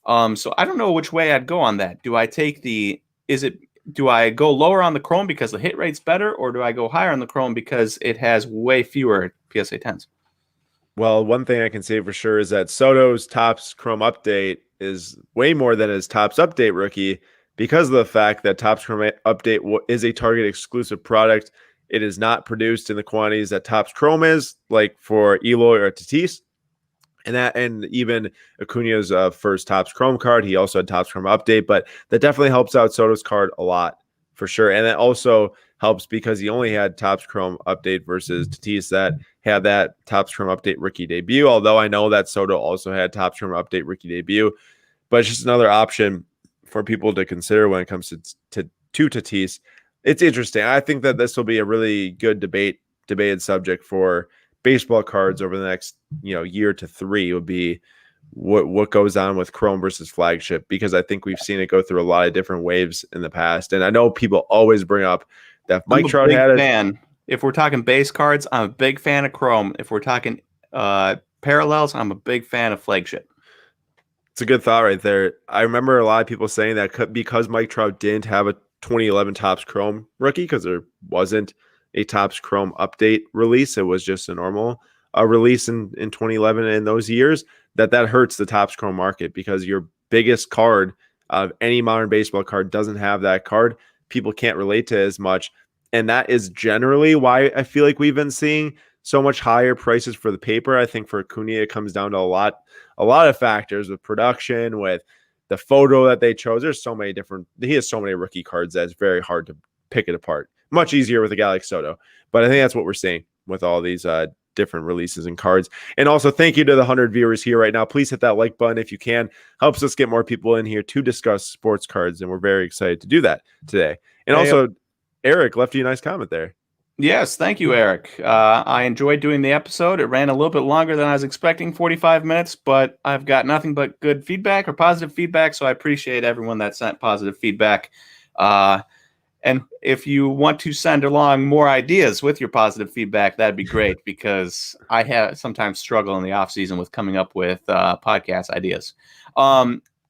So I don't know which way I'd go on that. Do I take do I go lower on the Chrome because the hit rate's better, or do I go higher on the Chrome because it has way fewer PSA 10s? Well, one thing I can say for sure is that Soto's Topps Chrome Update is way more than his Topps Update rookie because of the fact that Topps Chrome Update is a Target exclusive product. It is not produced in the quantities that Topps Chrome is, like for Eloy or Tatis. And even Acuna's first Topps Chrome card, he also had Topps Chrome Update, but that definitely helps out Soto's card a lot for sure. And that also helps because he only had Topps Chrome Update versus Tatis that had that Topps Chrome Update rookie debut. Although I know that Soto also had Topps Chrome Update rookie debut, but it's just another option for people to consider when it comes to Tatis. It's interesting. I think that this will be a really good debated subject for baseball cards over the next year to 3 would be what goes on with Chrome versus Flagship, because I think we've seen it go through a lot of different waves in the past. And I know people always bring up that Mike Trout had it. If we're talking base cards, I'm a big fan of Chrome. If we're talking parallels, I'm a big fan of Flagship. It's a good thought right there. I remember a lot of people saying that because Mike Trout didn't have a 2011 Topps Chrome rookie, because there wasn't a Topps Chrome Update release, it was just a normal release in 2011 in those years, that hurts the Topps Chrome market, because your biggest card of any modern baseball card doesn't have that card. People can't relate to it as much. And that is generally why I feel like we've been seeing so much higher prices for the paper. I think for Acuna, it comes down to a lot of factors with production, with the photo that they chose. There's so many he has so many rookie cards that it's very hard to pick it apart. Much easier with a guy like Soto. But I think that's what we're seeing with all these different releases and cards. And also, thank you to the 100 viewers here right now. Please hit that like button if you can. Helps us get more people in here to discuss sports cards, and we're very excited to do that today. And also, Eric left you a nice comment there. Yes, thank you, Eric. I enjoyed doing the episode. It ran a little bit longer than I was expecting, 45 minutes, but I've got nothing but good feedback or positive feedback, so I appreciate everyone that sent positive feedback. And if you want to send along more ideas with your positive feedback, that'd be great, because I sometimes struggle in the off season with coming up with podcast ideas.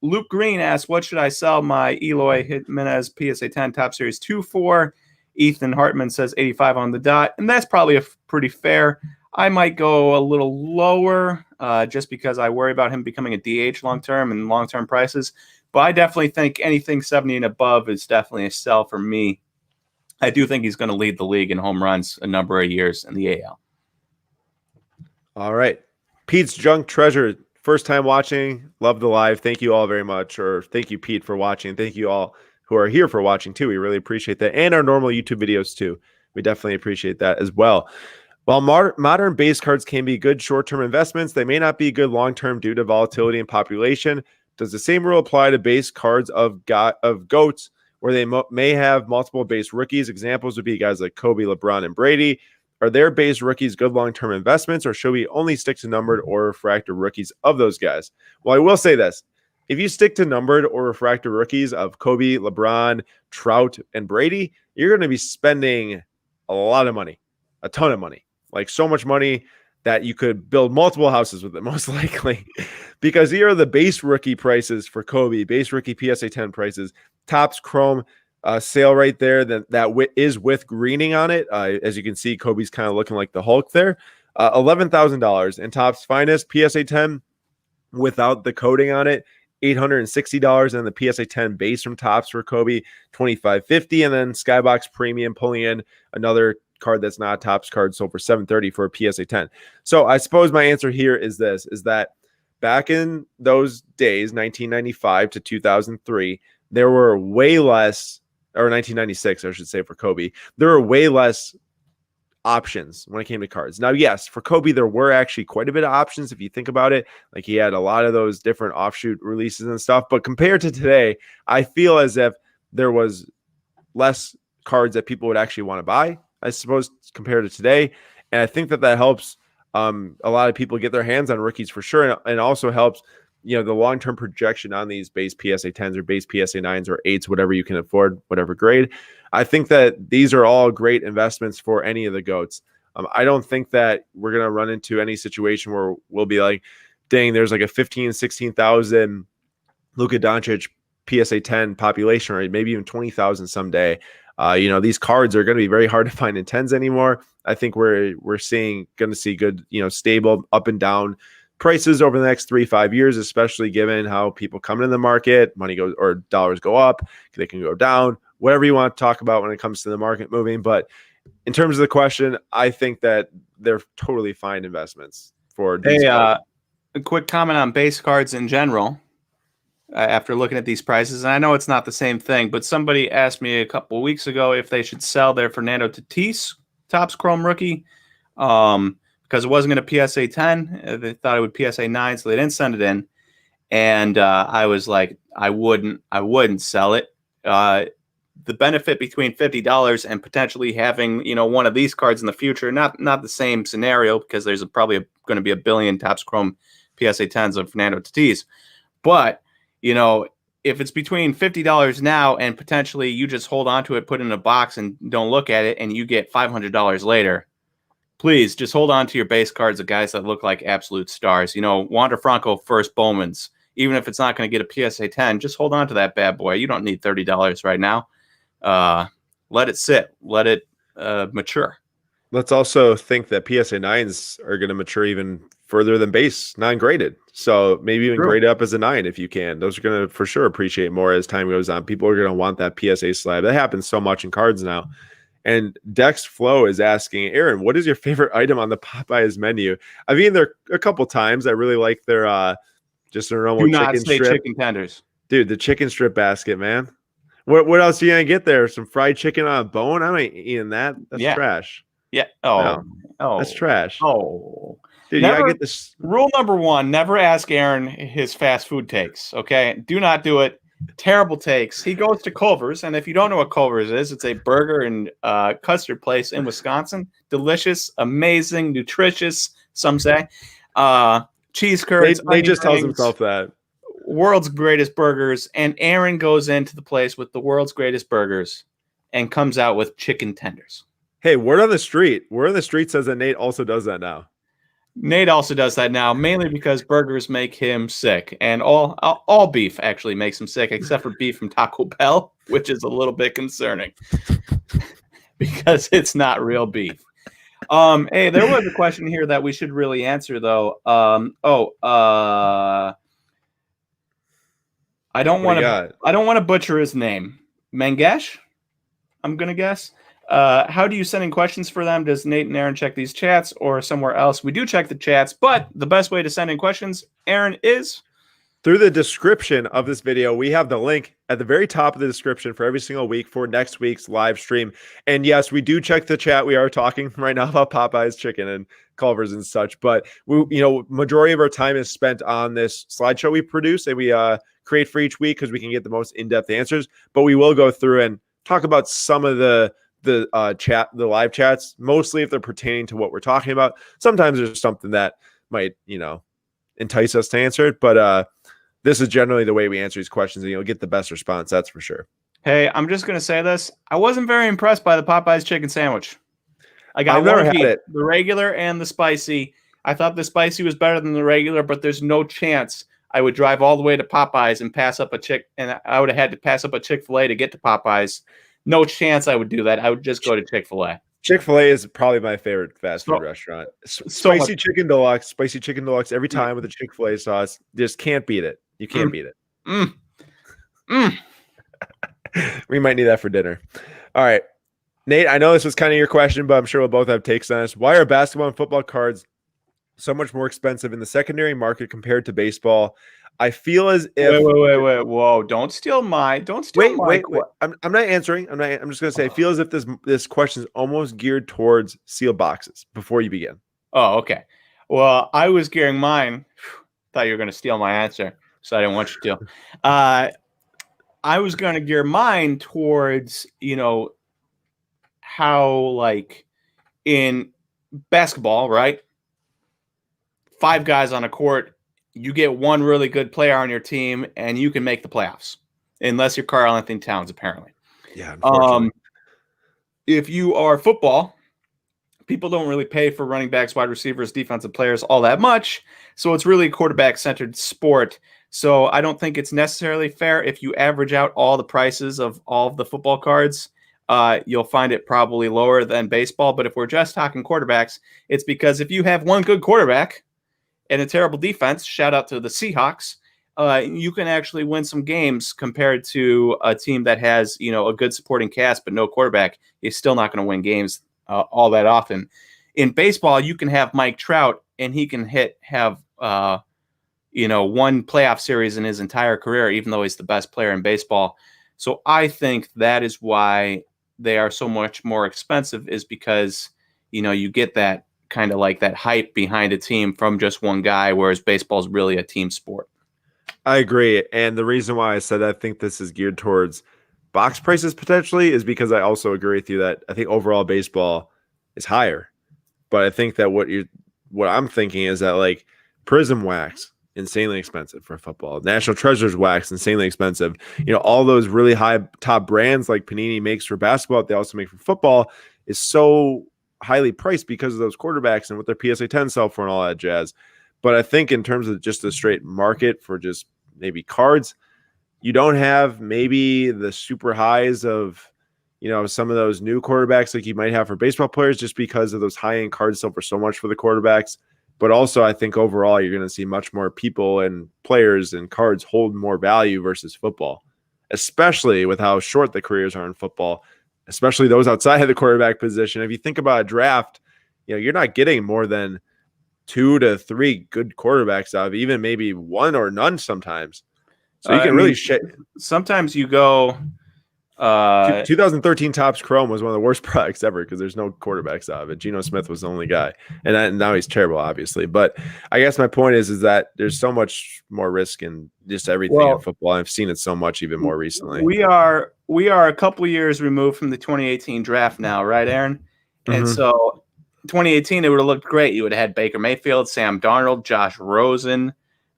Luke Green asks, what should I sell my Eloy Jimenez PSA 10 Top Series 2 for? Ethan Hartman says 85 on the dot, and that's probably a pretty fair. I might go a little lower just because I worry about him becoming a DH long-term and long-term prices. But I definitely think anything 70 and above is definitely a sell for me. I do think he's going to lead the league in home runs a number of years in the AL. All right. Pete's Junk Treasure, first time watching. Love the live. Thank you all very much. Or thank you, Pete, for watching. Thank you all who are here for watching too. We really appreciate that. And our normal YouTube videos too. We definitely appreciate that as well. While modern base cards can be good short-term investments, they may not be good long-term due to volatility and population. Does the same rule apply to base cards of GOATs, where they may have multiple base rookies? Examples would be guys like Kobe, LeBron, and Brady. Are their base rookies good long-term investments, or should we only stick to numbered or refractor rookies of those guys? Well, I will say this. If you stick to numbered or refractor rookies of Kobe, LeBron, Trout, and Brady, you're going to be spending a lot of money, a ton of money, like so much money that you could build multiple houses with it, most likely, because here are the base rookie prices for Kobe, base rookie PSA 10 prices, Topps Chrome sale right there. That is with greening on it. As you can see, Kobe's kind of looking like the Hulk there. $11,000, and Topps Finest PSA 10 without the coating on it, $860, and the PSA 10 base from Topps for Kobe, $2,550, and then Skybox Premium pulling in another card that's not a Topps card, sold for $730 for a PSA 10. So I suppose my answer here is that back in those days, 1995 to 2003, there were way less, or 1996, I should say, for Kobe, there were way less options when it came to cards. Now, yes, for Kobe, there were actually quite a bit of options if you think about it. Like, he had a lot of those different offshoot releases and stuff. But compared to today, I feel as if there was less cards that people would actually want to buy, I suppose, compared to today. And I think that helps a lot of people get their hands on rookies for sure. And also helps, the long-term projection on these base PSA 10s or base PSA 9s or 8s, whatever you can afford, whatever grade. I think that these are all great investments for any of the GOATs. I don't think that we're going to run into any situation where we'll be like, dang, there's like a 15, 16,000 Luka Doncic PSA 10 population, or maybe even 20,000 someday. These cards are going to be very hard to find in 10s anymore. I think we're going to see good, stable up and down prices over the next 3-5 years, especially given how people come into the market, money goes, or dollars go up, they can go down, whatever you want to talk about when it comes to the market moving. But in terms of the question, I think that they're totally fine investments for these. a quick comment on base cards in general. After looking at these prices, and I know it's not the same thing, but somebody asked me a couple of weeks ago if they should sell their Fernando Tatis Topps Chrome rookie because it wasn't going to PSA 10. They thought it would PSA 9, so they didn't send it in. And I was like, I wouldn't sell it. The benefit between $50 and potentially having one of these cards in the future, not the same scenario because there's probably going to be a billion Topps Chrome PSA 10s of Fernando Tatis, but if it's between $50 now and potentially you just hold on to it, put it in a box and don't look at it, and you get $500 later, please just hold on to your base cards of guys that look like absolute stars. Wander Franco first Bowmans, even if it's not going to get a PSA 10, just hold on to that bad boy. You don't need $30 right now. Let it sit. Let it mature. Let's also think that PSA 9s are going to mature even further than base non-graded. So maybe even grade up as a 9 if you can. Those are going to for sure appreciate more as time goes on. People are going to want that PSA slab. That happens so much in cards now. And Dex Flow is asking, Aaron, what is your favorite item on the Popeyes menu? I've eaten there a couple times. I really like their just a normal chicken strip. Chicken tenders. Dude, the chicken strip basket, man. What else are you going to get there? Some fried chicken on a bone? I ain't eating that. That's trash. Yeah. Oh, that's trash. Oh. Dude, you gotta get this. Rule number 1, never ask Aaron his fast food takes, okay? Do not do it. Terrible takes. He goes to Culver's, and if you don't know what Culver's is, it's a burger and custard place in Wisconsin. Delicious, amazing, nutritious, some say. Cheese curds. They just tells himself that. World's greatest burgers, and Aaron goes into the place with the world's greatest burgers and comes out with chicken tenders. Hey, word on the street. Word on the street says that Nate also does that now. Nate also does that now, mainly because burgers make him sick, and all beef actually makes him sick, except for beef from Taco Bell, which is a little bit concerning because it's not real beef. Hey, there was a question here that we should really answer, though. I don't want to butcher his name. Mangesh, I'm gonna guess. How do you send in questions for them? Does Nate and Aaron check these chats or somewhere else? We do check the chats, but the best way to send in questions, Aaron, is through the description of this video. We have the link at the very top of the description for every single week for next week's live stream. And yes, we do check the chat. We are talking right now about Popeye's chicken and Culver's and such, but we, majority of our time is spent on this slideshow we produce and we create for each week because we can get the most in-depth answers. But we will go through and talk about some of the live chats, mostly if they're pertaining to what we're talking about. Sometimes there's something that might, entice us to answer it, but this is generally the way we answer these questions, and you'll get the best response. That's for sure. Hey, I'm just gonna say this: I wasn't very impressed by the Popeyes chicken sandwich. I've never had it. The regular and the spicy. I thought the spicy was better than the regular, but there's no chance I would drive all the way to Popeyes and I would have had to pass up a Chick-fil-A to get to Popeyes. No chance I would do that. I would just go to Chick-fil-A. Chick-fil-A is probably my favorite fast food restaurant. Spicy chicken deluxe every time with the Chick-fil-A sauce. Just can't beat it. You can't beat it. We might need that for dinner. All right. Nate, I know this was kind of your question, but I'm sure we'll both have takes on this. Why are basketball and football cards so much more expensive in the secondary market compared to baseball? I feel as if wait. Whoa! Don't steal my. Wait. I'm not answering. I'm just gonna say I feel as if this question is almost geared towards sealed boxes before you begin. Oh, okay. Well, I was gearing mine. Thought you were gonna steal my answer, so I didn't want you to. I was gonna gear mine towards how like in basketball, right? 5 guys on a court. You get one really good player on your team, and you can make the playoffs, unless you're Karl-Anthony Towns, apparently. Yeah, unfortunately. If you are football, people don't really pay for running backs, wide receivers, defensive players all that much, so it's really a quarterback-centered sport. So I don't think it's necessarily fair. If you average out all the prices of all of the football cards, you'll find it probably lower than baseball. But if we're just talking quarterbacks, it's because if you have one good quarterback and a terrible defense, shout out to the Seahawks, you can actually win some games compared to a team that has, a good supporting cast but no quarterback. You're still not going to win games all that often. In baseball, you can have Mike Trout, and he can have one playoff series in his entire career, even though he's the best player in baseball. So I think that is why they are so much more expensive, is because, you get that kind of like that hype behind a team from just one guy, whereas baseball is really a team sport. I agree. And the reason why I said I think this is geared towards box prices potentially is because I also agree with you that I think overall baseball is higher. But I think that what I'm thinking is that like Prizm wax, insanely expensive for football. National Treasures wax, insanely expensive. All those really high top brands like Panini makes for basketball, they also make for football, is so highly priced because of those quarterbacks and what their PSA 10 sell for and all that jazz. But I think in terms of just the straight market for just maybe cards, you don't have maybe the super highs of some of those new quarterbacks like you might have for baseball players, just because of those high-end cards sell for so much for the quarterbacks. But also I think overall you're going to see much more people and players and cards hold more value versus football, especially with how short the careers are in football, especially those outside of the quarterback position. If you think about a draft, you're not getting more than 2 to 3 good quarterbacks out of even maybe one or none sometimes. So you can really sometimes you go 2013 Topps Chrome was one of the worst products ever because there's no quarterbacks out of it. Geno Smith was the only guy, and now he's terrible, obviously. But I guess my point is that there's so much more risk in just everything in football. I've seen it so much even more recently. We are a couple years removed from the 2018 draft now, right, Aaron? Mm-hmm. And so 2018, it would have looked great. You would have had Baker Mayfield, Sam Darnold, Josh Rosen,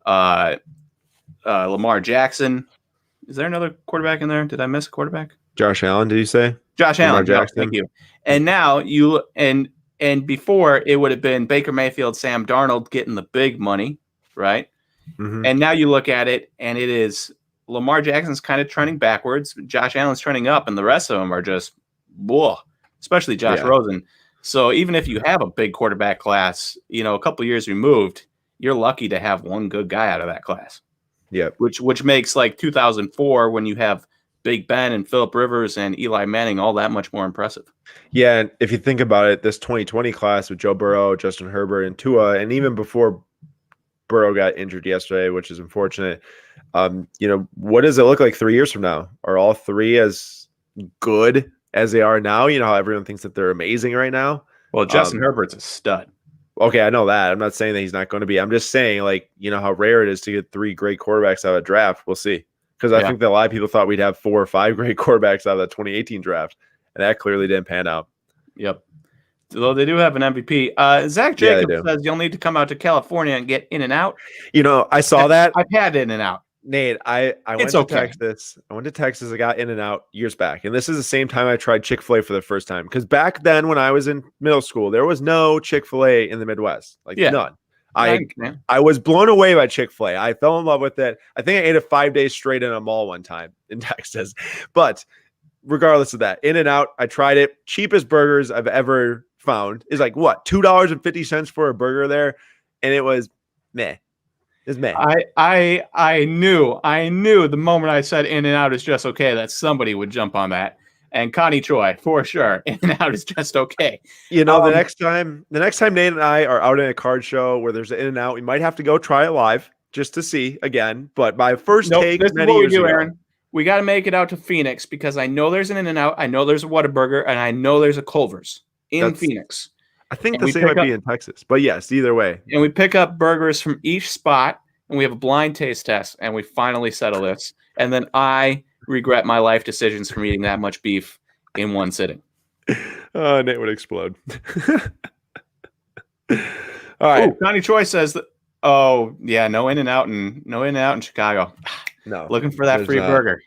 Lamar Jackson. Is there another quarterback in there? Did I miss a quarterback? Josh Allen, did you say? Josh Allen. No, thank you. And now and before it would have been Baker Mayfield, Sam Darnold getting the big money, right? Mm-hmm. And now you look at it and it is Lamar Jackson's kind of trending backwards. Josh Allen's trending up, and the rest of them are just, whoa, especially Josh Rosen. So even if you have a big quarterback class, a couple years removed, you're lucky to have one good guy out of that class. Yeah, which makes like 2004 when you have Big Ben and Phillip Rivers and Eli Manning all that much more impressive. Yeah, and if you think about it, this 2020 class with Joe Burrow, Justin Herbert, and Tua, and even before Burrow got injured yesterday, which is unfortunate, what does it look like 3 years from now? Are all three as good as they are now? How everyone thinks that they're amazing right now? Well, Justin Herbert's a stud. Okay, I know that. I'm not saying that he's not going to be. I'm just saying, how rare it is to get 3 great quarterbacks out of a draft. We'll see. Because I think that a lot of people thought we'd have 4 or 5 great quarterbacks out of that 2018 draft, and that clearly didn't pan out. Yep. Though they do have an MVP. Zach Jacobs says you'll need to come out to California and get In-N-Out. I saw that. I've had In-N-Out. Nate, I went to Texas. I went to Texas. I got In-N-Out years back. And this is the same time I tried Chick-fil-A for the first time. Because back then when I was in middle school, there was no Chick-fil-A in the Midwest. None. I was blown away by Chick-fil-A. I fell in love with it. I think I ate it 5 days straight in a mall one time in Texas. But regardless of that, In-N-Out, I tried it. Cheapest burgers I've ever found is like what? $2.50 for a burger there. And it was meh. It's meh. I knew the moment I said In-N-Out is just okay that somebody would jump on that. And Connie Choi, for sure. In-N-Out is just okay. The next time Nate and I are out in a card show where there's an In-N-Out, we might have to go try it live just to see again. But my first take this many is what years we do, ago, Aaron. We got to make it out to Phoenix because I know there's an In-N-Out, I know there's a Whataburger, and I know there's a Culver's in Phoenix. I think the same might be in Texas. But yes, either way. And we pick up burgers from each spot, and we have a blind taste test, and we finally settle this. And then I regret my life decisions from eating that much beef in one sitting. Oh, Nate would explode. All right. Ooh, Connie Choi says that. Oh yeah, no In-N-Out in Chicago. No, looking for that free burger.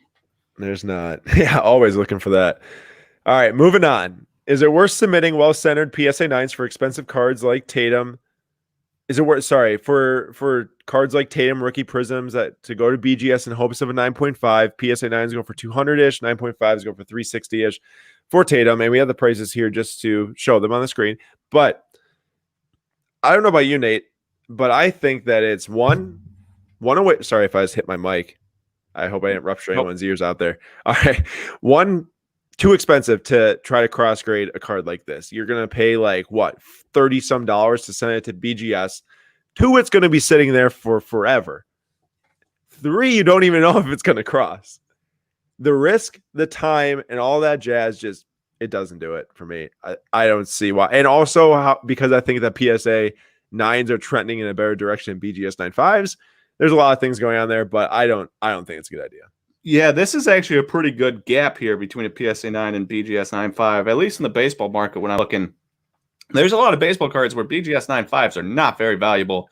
There's not. Yeah, always looking for that. All right, moving on. Is it worth submitting well-centered PSA 9s for expensive cards like Tatum? Is it worth? Sorry, for cards like Tatum rookie Prizms that to go to BGS in hopes of a 9.5. PSA 9 is going for 200-ish. 9.5 is going for 360-ish for Tatum, and we have the prices here just to show them on the screen. But I don't know about you, Nate, but I think that it's one away. Sorry if I just hit my mic. I hope I didn't rupture anyone's ears out there. All right, too expensive to try to cross grade a card like this. You're going to pay like what, $30 some to send it to BGS 2, it's going to be sitting there for forever. 3, you don't even know if it's going to cross. The risk, the time, and all that jazz just it doesn't do it for me. I don't see why. And also because I think that PSA 9s are trending in a better direction than BGS 9.5s. There's a lot of things going on there, but I don't think it's a good idea. Yeah, this is actually a pretty good gap here between a PSA 9 and BGS 9.5, at least in the baseball market when I'm looking. There's a lot of baseball cards where BGS 9.5s are not very valuable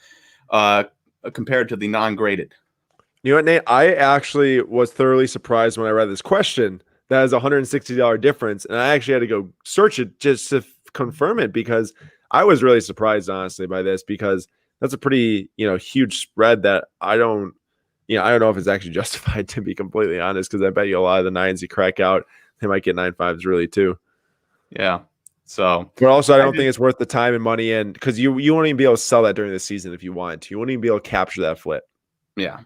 compared to the non-graded. You know what, Nate? I actually was thoroughly surprised when I read this question. That is a $160 difference, and I actually had to go search it just to confirm it because I was really surprised, honestly, by this because that's a pretty, huge spread that I don't know if it's actually justified, to be completely honest, because I bet you a lot of the 9s you crack out, they might get 9.5s really too. Yeah. So, but also I don't think it's worth the time and money in because you won't even be able to sell that during the season if you wanted to. You won't even be able to capture that flip. Yeah.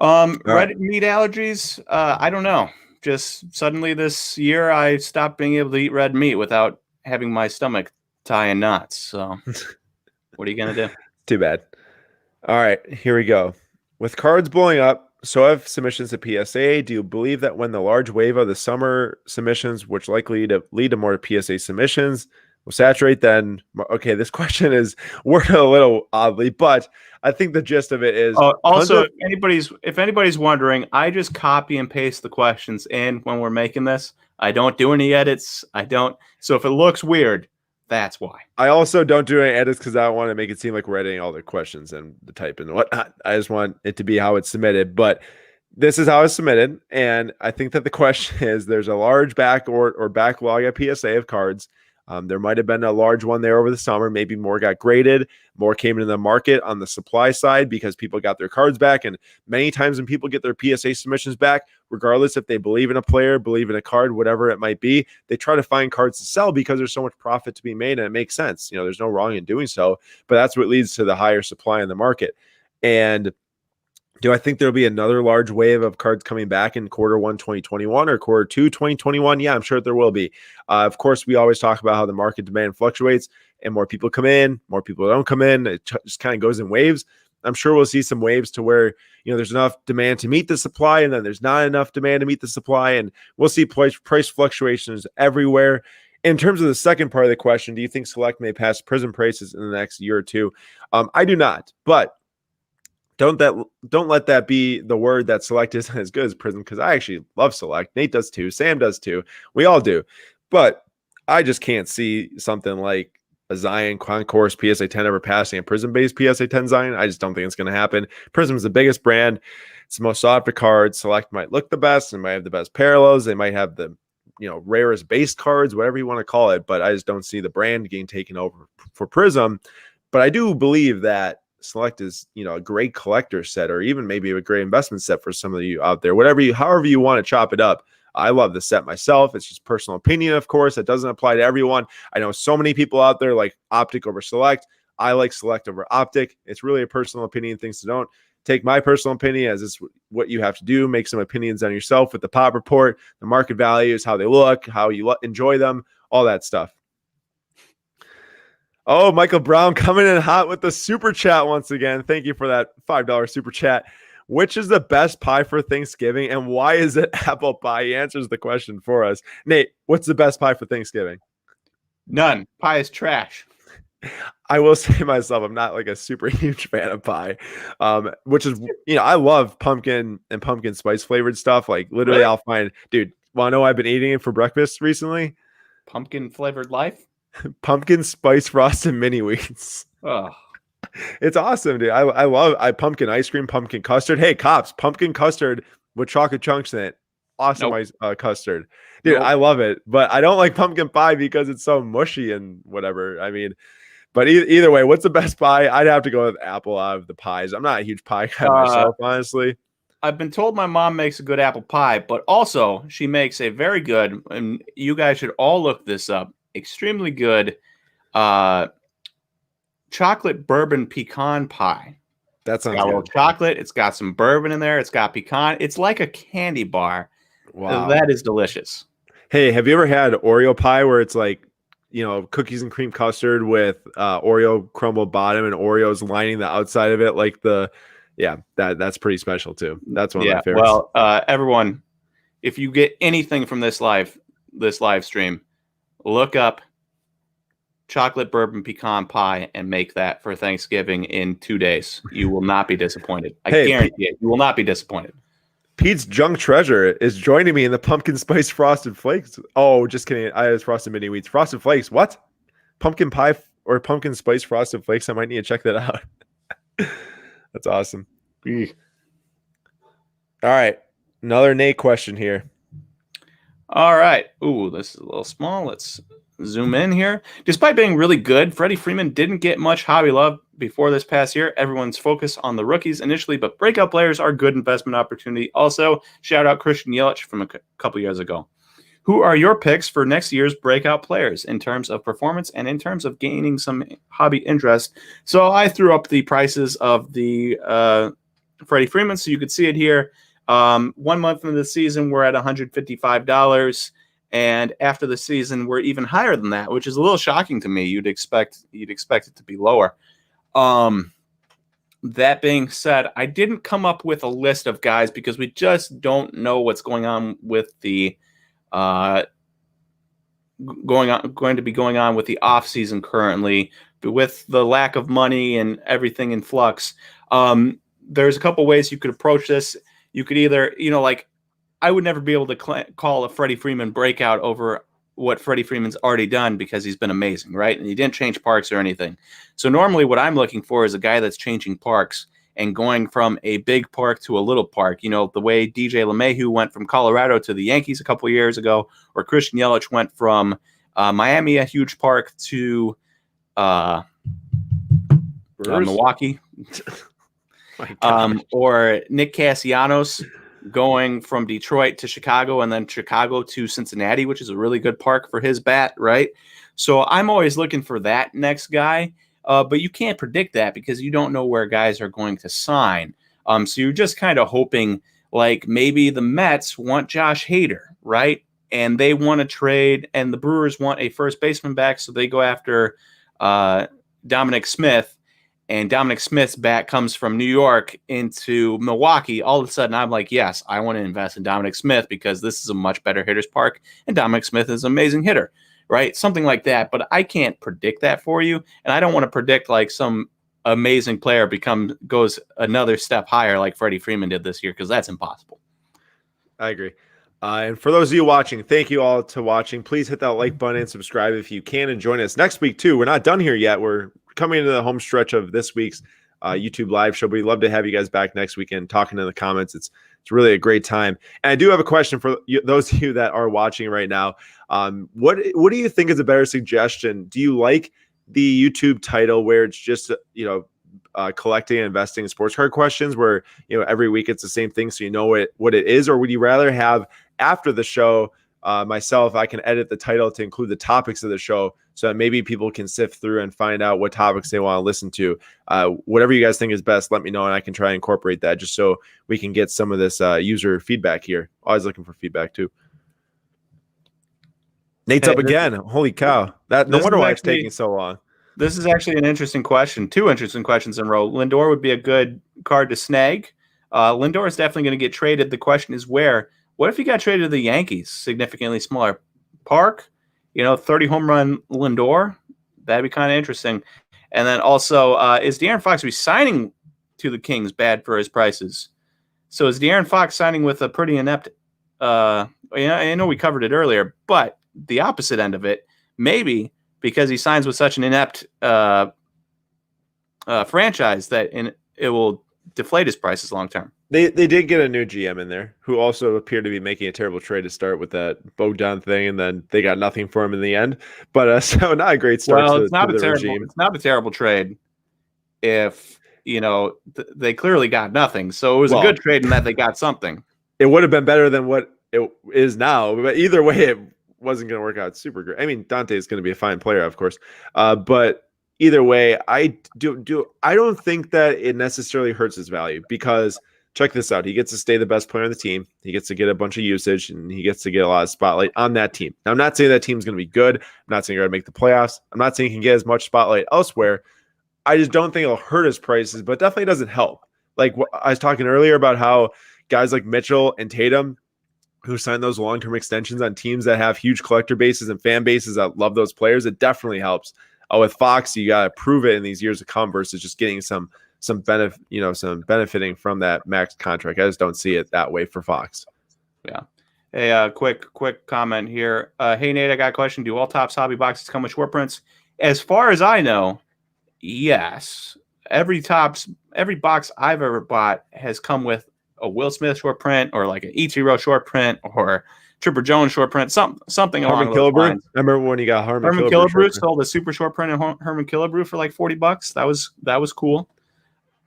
Red meat allergies. I don't know. Just suddenly this year, I stopped being able to eat red meat without having my stomach tie in knots. So, what are you gonna do? Too bad. All right, here we go. With cards blowing up, so have submissions to PSA. Do you believe that when the large wave of the summer submissions, which likely to lead to more PSA submissions, will saturate then? Okay, this question is worded a little oddly, but I think the gist of it is. Also, if anybody's wondering, I just copy and paste the questions in when we're making this. I don't do any edits. So if it looks weird, that's why. I also don't do any edits because I don't want to make it seem like we're editing all the questions and the type and whatnot. I just want it to be how it's submitted. But this is how it's submitted. And I think that the question is there's a large back or backlog at PSA of cards. There might have been a large one there over the summer. Maybe more got graded, more came into the market on the supply side because people got their cards back. And many times when people get their PSA submissions back, regardless if they believe in a player, believe in a card, whatever it might be, they try to find cards to sell because there's so much profit to be made. And it makes sense. There's no wrong in doing so, but that's what leads to the higher supply in the market. And do I think there'll be another large wave of cards coming back in Q1 2021 or Q2 2021? Yeah, I'm sure there will be. Of course, we always talk about how the market demand fluctuates and more people come in, more people don't come in. It just kind of goes in waves. I'm sure we'll see some waves to where, there's enough demand to meet the supply and then there's not enough demand to meet the supply. And we'll see price fluctuations everywhere. In terms of the second part of the question, do you think Select may pass Prizm prices in the next year or two? I do not, but don't let that be the word that Select isn't as good as Prizm, because I actually love Select. Nate does too. Sam does too. We all do. But I just can't see something like a Zion Concourse PSA 10 ever passing a Prizm-based PSA 10 Zion. I just don't think it's going to happen. Prizm is the biggest brand. It's the most sought after card. Select might look the best and might have the best parallels. They might have the rarest base cards, whatever you want to call it. But I just don't see the brand getting taken over for Prizm. But I do believe that Select is, a great collector set, or even maybe a great investment set for some of you out there. However you want to chop it up. I love the set myself. It's just personal opinion, of course. It doesn't apply to everyone. I know so many people out there like Optic over Select. I like Select over Optic. It's really a personal opinion. Things to don't take my personal opinion as it's what you have to do. Make some opinions on yourself with the pop report, the market values, how they look, how you enjoy them, all that stuff. Oh, Michael Brown coming in hot with the super chat once again. Thank you for that $5 super chat. Which is the best pie for Thanksgiving and why is it apple pie? He answers the question for us. Nate, what's the best pie for Thanksgiving? None. Pie is trash. I will say myself, I'm not like a super huge fan of pie, which is, I love pumpkin and pumpkin spice flavored stuff. Like literally really? I'll find, dude, want to know I've been eating it for breakfast recently? Pumpkin flavored life? Pumpkin spice frosted mini wheats. Oh, it's awesome, dude. I love pumpkin ice cream, pumpkin custard. Hey, cops, pumpkin custard with chocolate chunks in it. Awesome. Nope. Custard. Dude, nope. I love it. But I don't like pumpkin pie because it's so mushy and whatever. I mean, but either way, what's the best pie? I'd have to go with apple out of the pies. I'm not a huge pie guy myself, honestly. I've been told my mom makes a good apple pie, but also she makes a very good, and you guys should all look this up, extremely good chocolate bourbon pecan pie. That sounds good. It's got a little chocolate. It's got some bourbon in there. It's got pecan. It's like a candy bar. Wow. That is delicious. Hey, have you ever had Oreo pie where it's like cookies and cream custard with Oreo crumble bottom and Oreos lining the outside of it. That's pretty special too. That's one of my favorites. Well, everyone, if you get anything from this live stream, look up chocolate bourbon pecan pie and make that for Thanksgiving in 2 days. You will not be disappointed. I guarantee it. You will not be disappointed. Pete's junk treasure is joining me in the pumpkin spice frosted flakes. Oh, just kidding. I was frosted mini wheats. Frosted flakes. What? Pumpkin pie or pumpkin spice frosted flakes. I might need to check that out. That's awesome. All right. Another Nate question here. All right. Ooh, this is a little small. Let's zoom in here. Despite being really good, Freddie Freeman didn't get much hobby love before this past year. Everyone's focused on the rookies initially, but breakout players are a good investment opportunity. Also, shout out Christian Yelich from a couple years ago. Who are your picks for next year's breakout players in terms of performance and in terms of gaining some hobby interest? So I threw up the prices of the Freddie Freeman so you could see it here. 1 month into the season, we're at $155. And after the season, we're even higher than that, which is a little shocking to me. You'd expect it to be lower. That being said, I didn't come up with a list of guys because we just don't know what's going on with the going to be going on with the off season currently, with the lack of money and everything in flux. There's a couple ways you could approach this. You could either, I would never be able to call a Freddie Freeman breakout over what Freddie Freeman's already done because he's been amazing, right? And he didn't change parks or anything. So normally what I'm looking for is a guy that's changing parks and going from a big park to a little park. The way DJ LeMahieu went from Colorado to the Yankees a couple of years ago, or Christian Yelich went from Miami, a huge park, to Milwaukee. Or Nick Castellanos going from Detroit to Chicago and then Chicago to Cincinnati, which is a really good park for his bat, right? So I'm always looking for that next guy, but you can't predict that because you don't know where guys are going to sign. So you're just kind of hoping, like maybe the Mets want Josh Hader, right? And they want to trade, and the Brewers want a first baseman back, so they go after Dominic Smith. And Dominic Smith's bat comes from New York into Milwaukee. All of a sudden, I'm like, yes, I want to invest in Dominic Smith because this is a much better hitter's park, and Dominic Smith is an amazing hitter, right? Something like that. But I can't predict that for you, and I don't want to predict like some amazing player goes another step higher like Freddie Freeman did this year because that's impossible. I agree. And for those of you watching, thank you all to watching. Please hit that like button and subscribe if you can, and join us next week too. We're not done here yet. We're coming into the home stretch of this week's YouTube live show. We'd love to have you guys back next weekend talking in the comments. It's really a great time. And I do have a question for those of you that are watching right now. What do you think is a better suggestion? Do you like the YouTube title where it's just collecting and investing in sports card questions, where every week it's the same thing, so you know what it is, or would you rather have after the show? Myself, I can edit the title to include the topics of the show so that maybe people can sift through and find out what topics they want to listen to. Whatever you guys think is best, let me know, and I can try and incorporate that just so we can get some of this user feedback here. Always looking for feedback too. Nate's up again. Holy cow. No wonder why it's taking so long. This is actually an interesting question. 2 interesting questions in a row. Lindor would be a good card to snag. Lindor is definitely going to get traded. The question is where. What if he got traded to the Yankees? Significantly smaller park, 30 home run Lindor. That'd be kind of interesting. And then also, is De'Aaron Fox resigning to the Kings bad for his prices? So is De'Aaron Fox signing with a pretty inept? I know we covered it earlier, but the opposite end of it, maybe because he signs with such an inept franchise that it will deflate his prices long term. They did get a new GM in there who also appeared to be making a terrible trade to start with that Bogdan thing, and then they got nothing for him in the end. But so not a great start. Well, it's not a terrible trade if they clearly got nothing. So it was a good trade in that they got something. It would have been better than what it is now, but either way, it wasn't going to work out super great. I mean, Dante is going to be a fine player, of course, but either way, I don't think that it necessarily hurts his value because check this out. He gets to stay the best player on the team. He gets to get a bunch of usage, and he gets to get a lot of spotlight on that team. Now, I'm not saying that team's going to be good. I'm not saying you're going to make the playoffs. I'm not saying he can get as much spotlight elsewhere. I just don't think it'll hurt his prices, but definitely doesn't help. Like I was talking earlier about how guys like Mitchell and Tatum, who signed those long-term extensions on teams that have huge collector bases and fan bases that love those players, it definitely helps. With Fox, you got to prove it in these years to come versus just getting some benefit, some benefiting from that max contract. I just don't see it that way for Fox. Yeah. Hey, quick comment here. Hey Nate, I got a question. Do all Topps hobby boxes come with short prints? As far as I know, yes. Every box I've ever bought has come with a Will Smith short print or like an Ichiro short print or Tripper Jones short print, something along those lines. I remember when you got Herman Killebrew sold a super short print of Herman Killebrew for like $40. That was cool.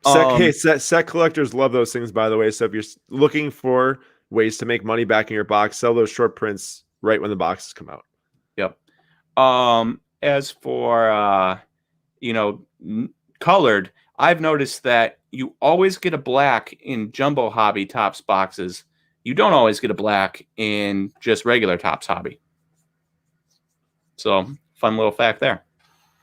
Set collectors love those things, by the way. So if you're looking for ways to make money back in your box, sell those short prints right when the boxes come out. Yep. As for colored, I've noticed that you always get a black in jumbo hobby Topps boxes. You don't always get a black in just regular Topps hobby. So, fun little fact there.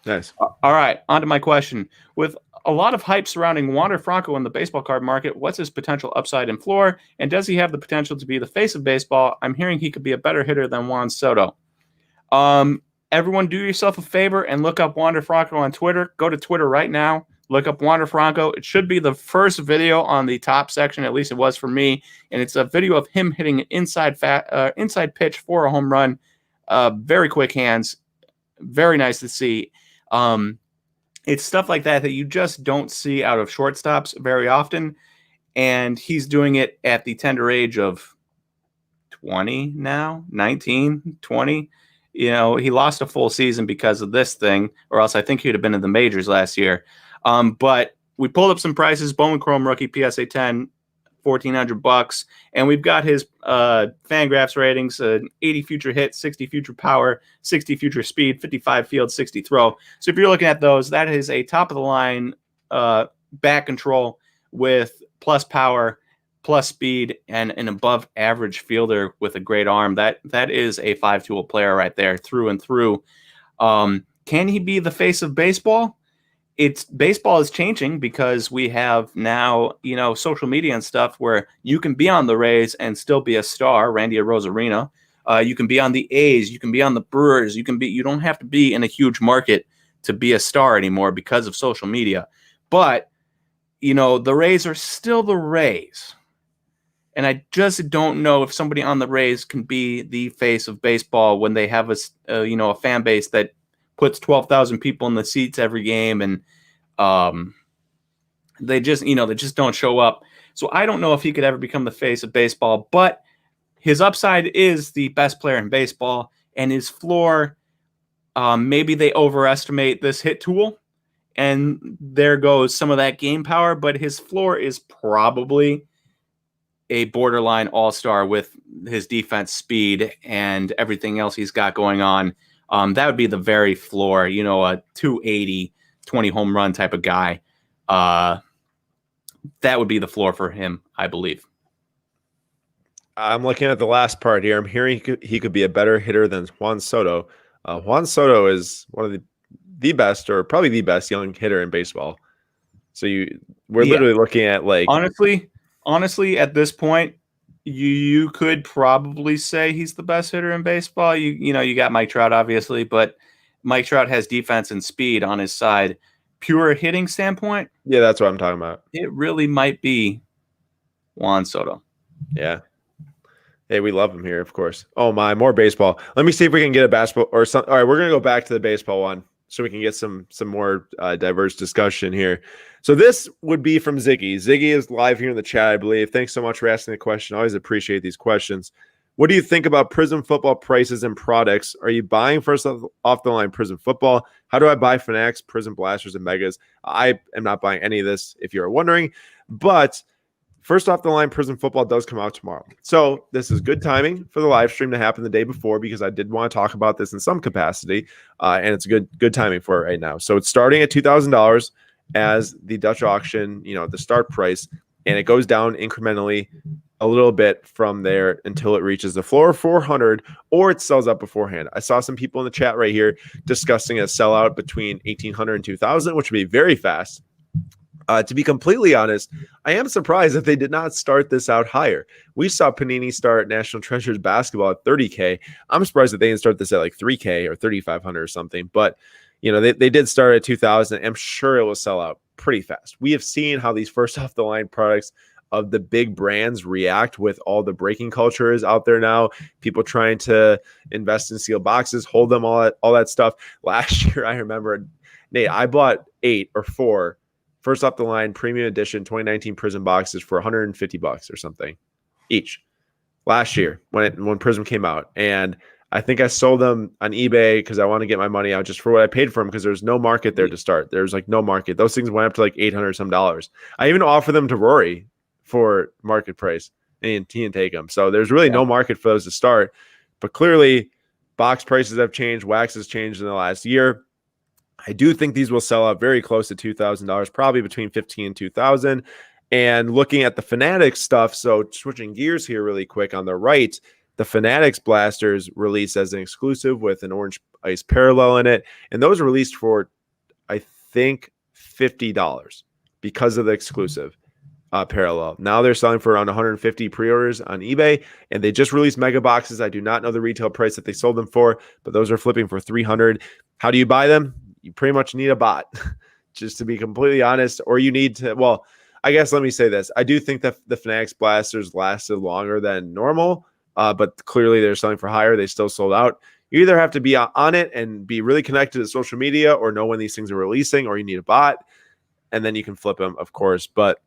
Nice. All right, on to my question. With a lot of hype surrounding Wander Franco in the baseball card market, what's his potential upside and floor? And does he have the potential to be the face of baseball? I'm hearing he could be a better hitter than Juan Soto. Everyone do yourself a favor and look up Wander Franco on Twitter. Go to Twitter right now. Look up Wander Franco. It should be the first video on the top section. At least it was for me. And it's a video of him hitting an inside pitch for a home run. Very quick hands. Very nice to see. It's stuff like that you just don't see out of shortstops very often. And he's doing it at the tender age of 20 now, 19, 20. He lost a full season because of this thing, or else I think he'd have been in the majors last year. But we pulled up some prices. Bowman Chrome rookie PSA 10, $1,400, and we've got his Fangraphs ratings: 80 future hit, 60 future power, 60 future speed, 55 field, 60 throw. So if you're looking at those, that is a top of the line bat control with plus power, plus speed, and an above average fielder with a great arm. That is a 5-tool player right there, through and through. Can he be the face of baseball? Baseball is changing because we have now, social media and stuff where you can be on the Rays and still be a star. Randy Arozarena. You can be on the A's. You can be on the Brewers. You don't have to be in a huge market to be a star anymore because of social media. But, the Rays are still the Rays. And I just don't know if somebody on the Rays can be the face of baseball when they have a fan base that puts 12,000 people in the seats every game, and they just don't show up. So I don't know if he could ever become the face of baseball, but his upside is the best player in baseball, and his floor, maybe they overestimate this hit tool, and there goes some of that game power, but his floor is probably a borderline all-star with his defense, speed, and everything else he's got going on. That would be the very floor, a 280, 20 home run type of guy. That would be the floor for him, I believe. I'm looking at the last part here. I'm hearing he could be a better hitter than Juan Soto. Juan Soto is one of the best, or probably the best young hitter in baseball. So we're literally looking at like honestly, at this point, you could probably say he's the best hitter in baseball. You got Mike Trout, obviously, but Mike Trout has defense and speed on his side. Pure hitting standpoint, yeah, that's what I'm talking about. It really might be Juan Soto. Yeah. Hey, we love him here, of course. Oh my, more baseball. Let me see if we can get a basketball or something. All right, we're gonna go back to the baseball one so we can get some more diverse discussion here. So this would be from Ziggy. Ziggy is live here in the chat, I believe. Thanks so much for asking the question. I always appreciate these questions. What do you think about Prizm football prices and products? Are you buying first off the line Prizm football? How do I buy Fanatics, Prizm Blasters, and Megas? I am not buying any of this, if you're wondering. But first off the line, Prizm football does come out tomorrow. So this is good timing for the live stream to happen the day before, because I did want to talk about this in some capacity, and it's good timing for it right now. So it's starting at $2,000 as the Dutch auction, the start price. and it goes down incrementally a little bit from there until it reaches the floor of 400, or it sells up beforehand. I saw some people in the chat right here discussing a sellout between 1800 and 2000, which would be very fast. To be completely honest, I am surprised that they did not start this out higher. We saw Panini start National Treasures basketball at 30K. I'm surprised that they didn't start this at like 3K or 3,500 or something. But, they did start at 2,000. I'm sure it will sell out pretty fast. We have seen how these first off the line products of the big brands react with all the breaking cultures out there now. People trying to invest in sealed boxes, hold them, all that stuff. Last year, I remember, Nate, I bought 8 or 4 first off the line premium edition 2019 Prizm boxes for $150 or something each last year when Prizm came out. And I think I sold them on eBay because I want to get my money out just for what I paid for them, because there's no market there to start. There's like no market. Those things went up to like $800 some. I even offered them to Rory for market price and he didn't take them. So there's really no market for those to start. But clearly box prices have changed. Wax has changed in the last year. I do think these will sell out very close to $2,000, probably between $1,500 and $2,000. And looking at the Fanatics stuff, so switching gears here really quick on the right, the Fanatics blasters released as an exclusive with an orange ice parallel in it. And those are released for, I think, $50 because of the exclusive parallel. Now they're selling for around 150 pre-orders on eBay, and they just released mega boxes. I do not know the retail price that they sold them for, but those are flipping for 300. How do you buy them? You pretty much need a bot, just to be completely honest, or you need to, well, I guess let me say this. I do think that the Fanatics blasters lasted longer than normal, but clearly they're selling for higher. They still sold out. You either have to be on it and be really connected to social media or know when these things are releasing, or you need a bot, and then you can flip them, of course. But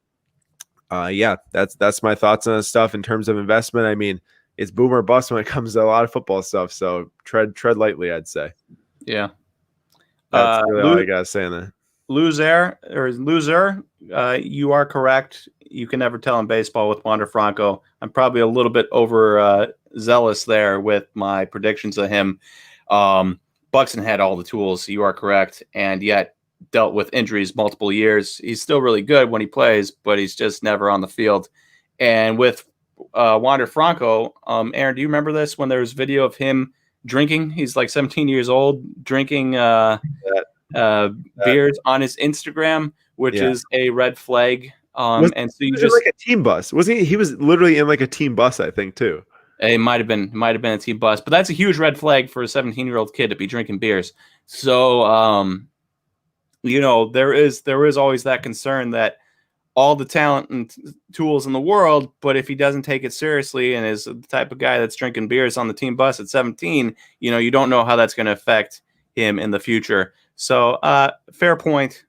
yeah, that's my thoughts on this stuff in terms of investment. I mean, it's boom or bust when it comes to a lot of football stuff. So tread lightly, I'd say. Yeah. That's really all I got to say on that. Loser, you are correct. You can never tell in baseball with Wander Franco. I'm probably a little bit over zealous there with my predictions of him. Buxton had all the tools. You are correct. And yet dealt with injuries multiple years. He's still really good when he plays, but he's just never on the field. And with Wander Franco, Aaron, do you remember this when there was video of him drinking? He's like 17 years old, drinking beers on his Instagram, which is a red flag. And so you just like a team bus, wasn't he? He was literally in like a team bus, I think, too. It might have been a team bus, but that's a huge red flag for a 17-year-old kid to be drinking beers. So, there is always that concern that all the talent and tools in the world, but if he doesn't take it seriously and is the type of guy that's drinking beers on the team bus at 17, you don't know how that's going to affect him in the future. So fair point.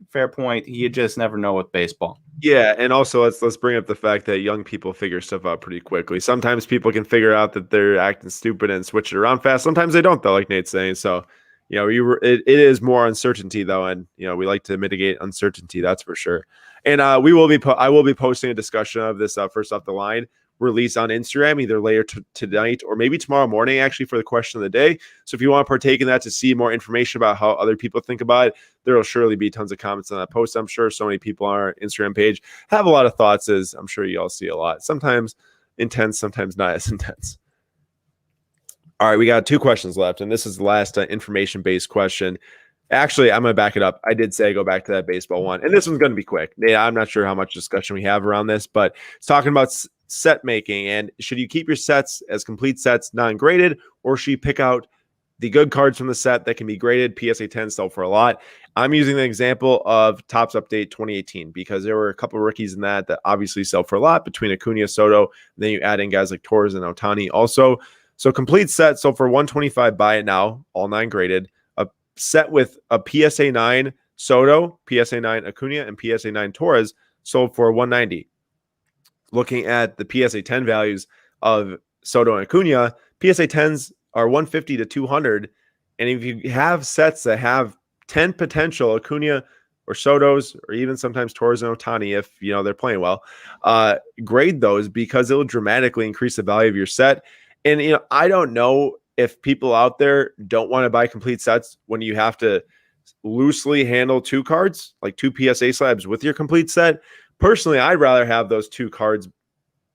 You just never know with baseball. Yeah, and also let's bring up the fact that young people figure stuff out pretty quickly. Sometimes people can figure out that they're acting stupid and switch it around fast. Sometimes they don't, though, like Nate's saying. So, it is more uncertainty, though, and we like to mitigate uncertainty. That's for sure. And I will be posting a discussion of this first off the line release on Instagram either later tonight or maybe tomorrow morning, actually, for the question of the day. So if you want to partake in that to see more information about how other people think about it, there will surely be tons of comments on that post. I'm sure so many people on our Instagram page have a lot of thoughts, as I'm sure you all see a lot. Sometimes intense, sometimes not as intense. All right, we got 2 questions left, and this is the last information-based question. Actually, I'm going to back it up. I did say go back to that baseball one, and this one's going to be quick. Yeah, I'm not sure how much discussion we have around this, but it's talking about set making, and should you keep your sets as complete sets, non-graded, or should you pick out the good cards from the set that can be graded? PSA 10 sell for a lot. I'm using the example of Topps Update 2018 because there were a couple of rookies in that obviously sell for a lot between Acuna, Soto, then you add in guys like Torres and Ohtani also. So complete set sold for $125. Buy it now, all 9 graded. A set with a PSA 9 Soto, PSA 9 Acuna, and PSA 9 Torres sold for $190. Looking at the PSA 10 values of Soto and Acuna, PSA 10s are $150 to $200. And if you have sets that have 10 potential Acuna or Sotos, or even sometimes Torres and Ohtani, if they're playing well, grade those because it will dramatically increase the value of your set. And I don't know if people out there don't want to buy complete sets when you have to loosely handle 2 cards, like 2 PSA slabs with your complete set. Personally, I'd rather have those 2 cards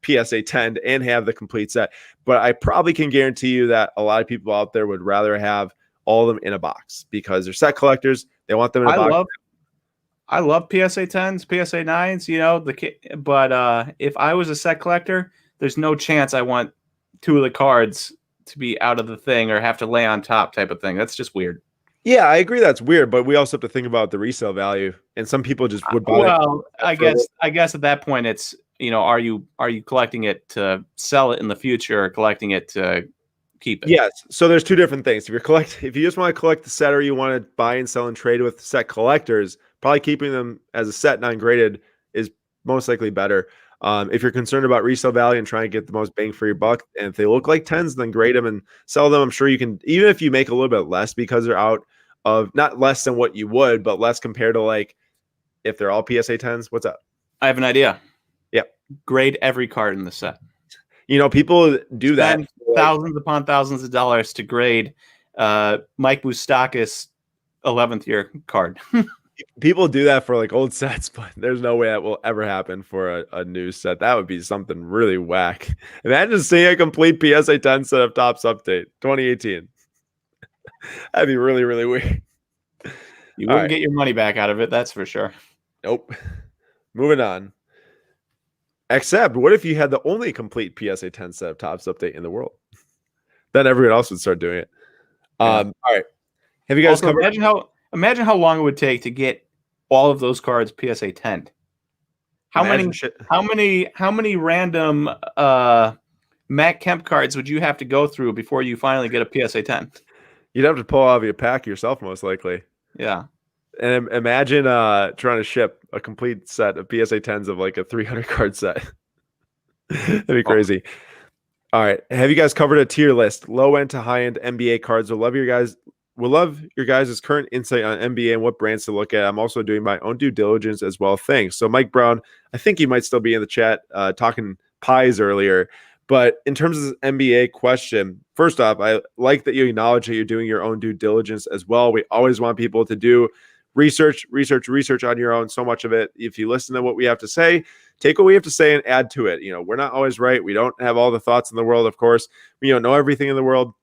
PSA 10 and have the complete set, but I probably can guarantee you that a lot of people out there would rather have all of them in a box because they're set collectors. They want them in a box. I love PSA 10s, PSA 9s, you know, but if I was a set collector, there's no chance I want 2 of the cards to be out of the thing or have to lay on top type of thing. That's just weird. Yeah, I agree that's weird, but we also have to think about the resale value, and some people just would buy Well, I guess at that point it's, you know, are you collecting it to sell it in the future or collecting it to keep it? Yes. So there's 2 different things. If you just want to collect the set or you want to buy and sell and trade with set collectors, probably keeping them as a set non-graded is most likely better. If you're concerned about resale value and trying to get the most bang for your buck, and if they look like 10s, then grade them and sell them. I'm sure you can, even if you make a little bit less because they're out of, not less than what you would, but less compared to like if they're all PSA 10s. What's up? I have an idea. Yep. Grade every card in the set. You know, people do Spend that. Thousands upon thousands of dollars to grade Mike Moustakas 11th year card. People do that for like old sets, but there's no way that will ever happen for a new set. That would be something really whack. Imagine seeing a complete PSA 10 set of Topps Update 2018. That'd be really, really weird. You wouldn't get your money back out of it, that's for sure. Nope. Moving on. Except, what if you had the only complete PSA 10 set of Topps Update in the world? Then everyone else would start doing it. All right. Have you guys also, imagine how long it would take to get all of those cards PSA 10. How many random Matt Kemp cards would you have to go through before you finally get a PSA 10? You'd have to pull out of your pack yourself, most likely. Yeah. And imagine trying to ship a complete set of PSA 10s of like a 300 card set. That'd be crazy. All right. Have you guys covered a tier list? Low end to high end NBA cards. We'll love your guys' current insight on NBA and what brands to look at. I'm also doing my own due diligence as well. Thanks. So Mike Brown, I think he might still be in the chat talking pies earlier. But in terms of this NBA question, first off, I like that you acknowledge that you're doing your own due diligence as well. We always want people to do research on your own. So much of it, if you listen to what we have to say, take what we have to say and add to it. You know, we're not always right. We don't have all the thoughts in the world, of course. We don't know everything in the world.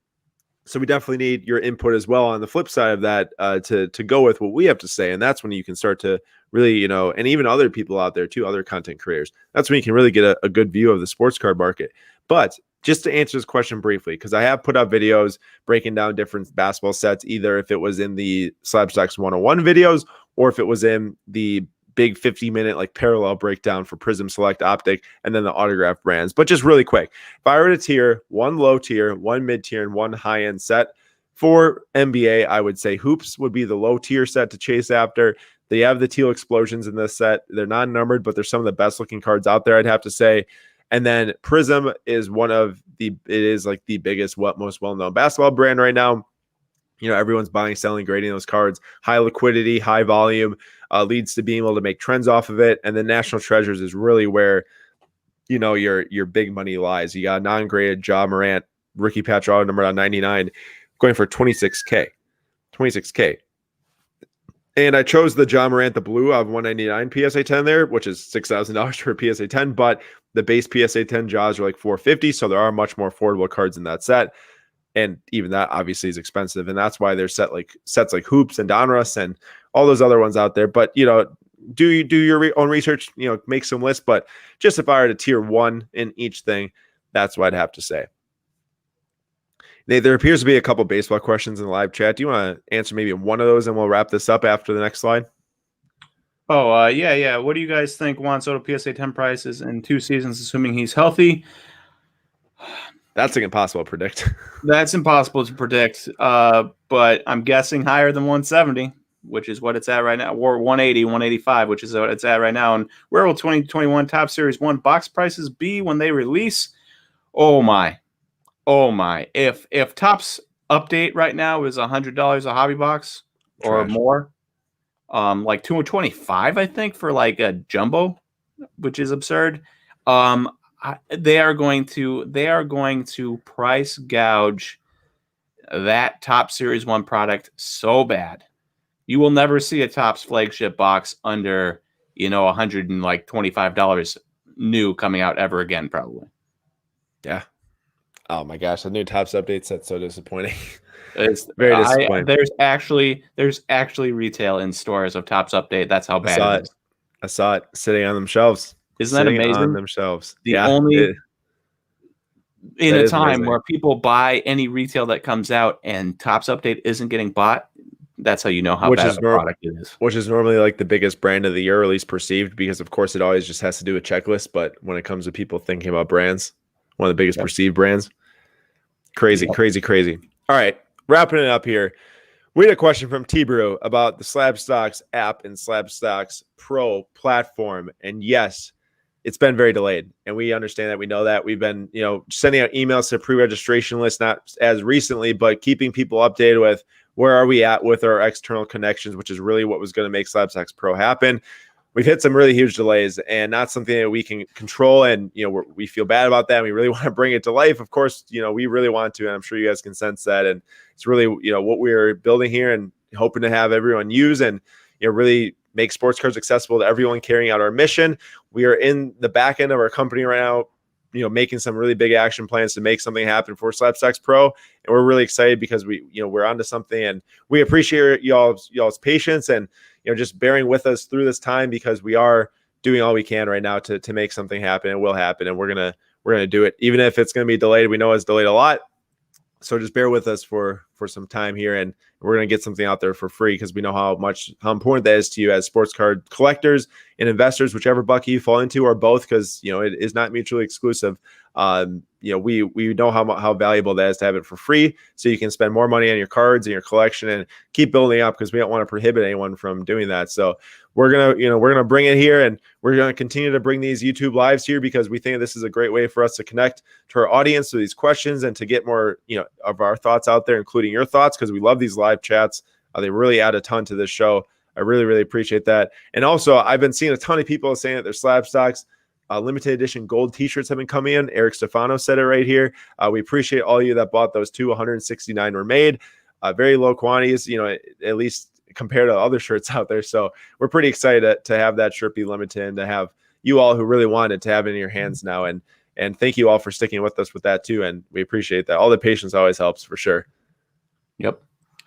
So we definitely need your input as well on the flip side of that to go with what we have to say. And that's when you can start to really, you know, and even other people out there too, other content creators. That's when you can really get a good view of the sports card market. But just to answer this question briefly, because I have put out videos breaking down different basketball sets, either if it was in the SlabStox 101 videos or if it was in the big 50-minute like parallel breakdown for Prizm Select Optic and then the autograph brands. But just really quick, if I were to tier one low tier, one mid tier, and one high end set for NBA, I would say Hoops would be the low tier set to chase after. They have the teal explosions in this set. They're not numbered, but they're some of the best looking cards out there, I'd have to say. And then Prizm is it is like the biggest, most well-known basketball brand right now. You know, everyone's buying, selling, grading those cards. High liquidity, high volume, leads to being able to make trends off of it. And then National Treasures is really where, you know, your big money lies. You got a non-graded Ja Morant, rookie patch auto number on 99, going for $26K. And I chose the Ja Morant, the blue of 199 PSA 10 there, which is $6,000 for a PSA 10. But the base PSA 10 Jaws are like $450, so there are much more affordable cards in that set. And even that obviously is expensive, and that's why there's sets like Hoops and Donruss and all those other ones out there. But you know, do your own research. You know, make some lists. But just if I were to tier one in each thing, that's what I'd have to say. There appears to be a couple baseball questions in the live chat. Do you want to answer maybe one of those, and we'll wrap this up after the next slide? Oh, yeah. What do you guys think Juan Soto PSA 10 prices in 2 seasons, assuming he's healthy? That's like impossible to predict. That's impossible to predict, but I'm guessing higher than 170, which is what it's at right now, or 180, 185, which is what it's at right now. And where will 2021 Top Series 1 box prices be when they release? Oh my. If Topps Update right now is $100 a hobby box or more, like $225, I think, for like a jumbo, which is absurd. They are going to price gouge that Top Series 1 product so bad. You will never see a Topps flagship box under, $125 new coming out ever again, probably. Yeah. Oh my gosh, the new Topps updates, that's so disappointing. It's very disappointing. There's actually retail in stores of Topps Update. That's how bad it is. I saw it sitting on them shelves. Isn't that amazing? On them shelves. In a time amazing. where people buy any retail that comes out and Topps Update isn't getting bought, that's how you know how bad a product it is. Which is normally like the biggest brand of the year, or at least perceived, because of course it always just has to do with checklists. But when it comes to people thinking about brands, one of the biggest perceived brands. Crazy. All right, wrapping it up here. We had a question from T-Brew about the SlabStox app and SlabStox Pro platform. And yes, it's been very delayed. And we understand that. We know that. We've been, sending out emails to pre-registration lists, not as recently, but keeping people updated with where are we at with our external connections, which is really what was going to make SlabStox Pro happen. We've hit some really huge delays and not something that we can control. And, we feel bad about that. We really want to bring it to life. Of course, we really want to, and I'm sure you guys can sense that. And it's really, what we're building here and hoping to have everyone use and, really make sports cards accessible to everyone carrying out our mission. We are in the back end of our company right now, making some really big action plans to make something happen for SlabStox Pro. And we're really excited because we're onto something, and we appreciate y'all's patience and, just bearing with us through this time, because we are doing all we can right now to make something happen. It will happen, and we're going to do it. Even if it's going to be delayed, we know it's delayed a lot. So just bear with us for some time here, and we're going to get something out there for free, because we know how important that is to you as sports card collectors and investors, whichever bucket you fall into, or both, because it is not mutually exclusive. We know how valuable that is to have it for free, so you can spend more money on your cards and your collection and keep building up, because we don't want to prohibit anyone from doing that. So we're gonna bring it here, and we're gonna continue to bring these YouTube lives here, because we think this is a great way for us to connect to our audience with these questions and to get more of our thoughts out there, including your thoughts, because we love these live chats. They really add a ton to this show. I really, really appreciate that. And also, I've been seeing a ton of people saying that their SlabStox limited edition gold t-shirts have been coming in. Eric Stefano said it right here. We appreciate all of you that bought those. 169 were made. Very low quantities, at least compared to other shirts out there. So we're pretty excited to have that shirt be limited, and to have you all who really wanted to have it in your hands now. And thank you all for sticking with us with that too. And we appreciate that. All the patience always helps, for sure. Yep.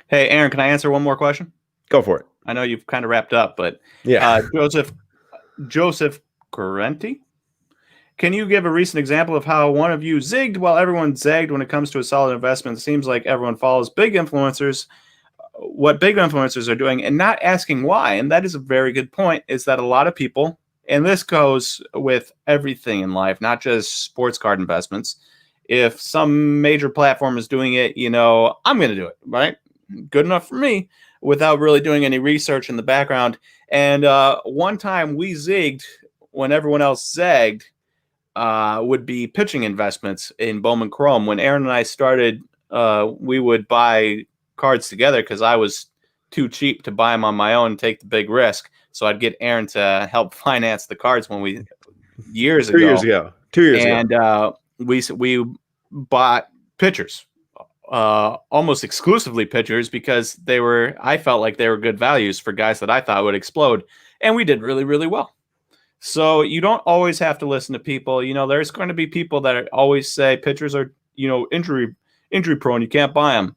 Hey, Aaron, can I answer one more question? Go for it. I know you've kind of wrapped up, but yeah. Joseph Correnti, can you give a recent example of how one of you zigged while everyone zagged when it comes to a solid investment? It seems like everyone follows big influencers, what big influencers are doing, and not asking why. And that is a very good point, is that a lot of people, and this goes with everything in life, not just sports card investments. If some major platform is doing it, I'm going to do it, right? Good enough for me, without really doing any research in the background. And one time we zigged when everyone else zagged would be pitching investments in Bowman Chrome. When Aaron and I started, we would buy cards together, because I was too cheap to buy them on my own and take the big risk. So I'd get Aaron to help finance the cards when we years ago. 2 years ago. And we bought pitchers. Almost exclusively pitchers, because I felt like they were good values for guys that I thought would explode, and we did really, really well. So you don't always have to listen to people. There's going to be people that always say pitchers are, injury prone, you can't buy them.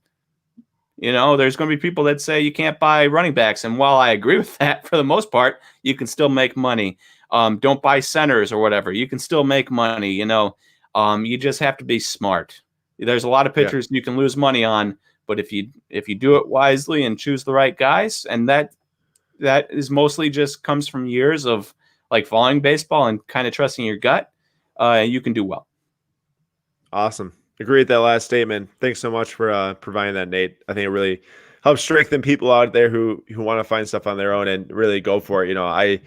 There's going to be people that say you can't buy running backs, and while I agree with that, for the most part, you can still make money. Don't buy centers or whatever. You can still make money. You just have to be smart. There's a lot of pitchers you can lose money on, but if you do it wisely and choose the right guys, and that is mostly just comes from years of like following baseball and kind of trusting your gut, you can do well. Awesome. Agree with that last statement. Thanks so much for providing that, Nate. I think it really helps strengthen people out there who want to find stuff on their own and really go for it. I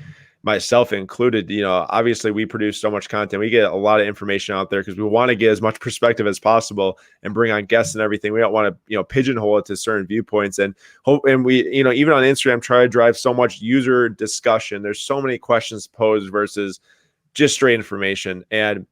myself included, obviously we produce so much content. We get a lot of information out there because we want to get as much perspective as possible and bring on guests and everything. We don't want to, pigeonhole it to certain viewpoints, and we, even on Instagram, try to drive so much user discussion. There's so many questions posed versus just straight information. And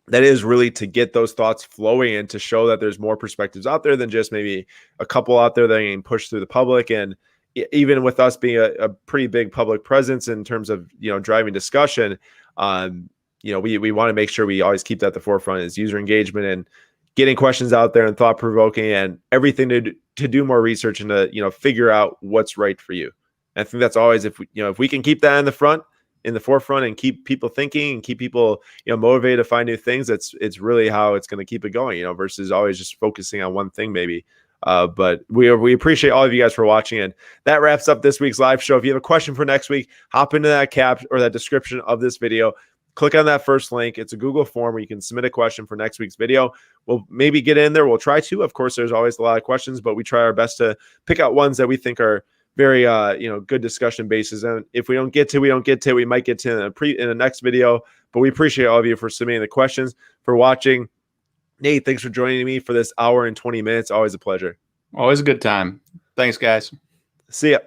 that is really to get those thoughts flowing and to show that there's more perspectives out there than just maybe a couple out there that are getting pushed through the public. And even with us being a pretty big public presence in terms of, driving discussion, we want to make sure we always keep that at the forefront is user engagement and getting questions out there and thought provoking and everything to do more research and to, figure out what's right for you. And I think that's always, if we can keep that in the forefront and keep people thinking and keep people, motivated to find new things, it's really how it's going to keep it going, versus always just focusing on one thing maybe. But we appreciate all of you guys for watching, and that wraps up this week's live show. If you have a question for next week, hop into that cap or that description of this video. Click on that first link. It's a Google form where you can submit a question for next week's video. We'll maybe get in there. We'll try to. Of course, there's always a lot of questions, but we try our best to pick out ones that we think are very good discussion bases. And if we don't get to, we don't get to. We might get to in the next video. But we appreciate all of you for submitting the questions, for watching. Nate, thanks for joining me for this hour and 20 minutes. Always a pleasure. Always a good time. Thanks, guys. See ya.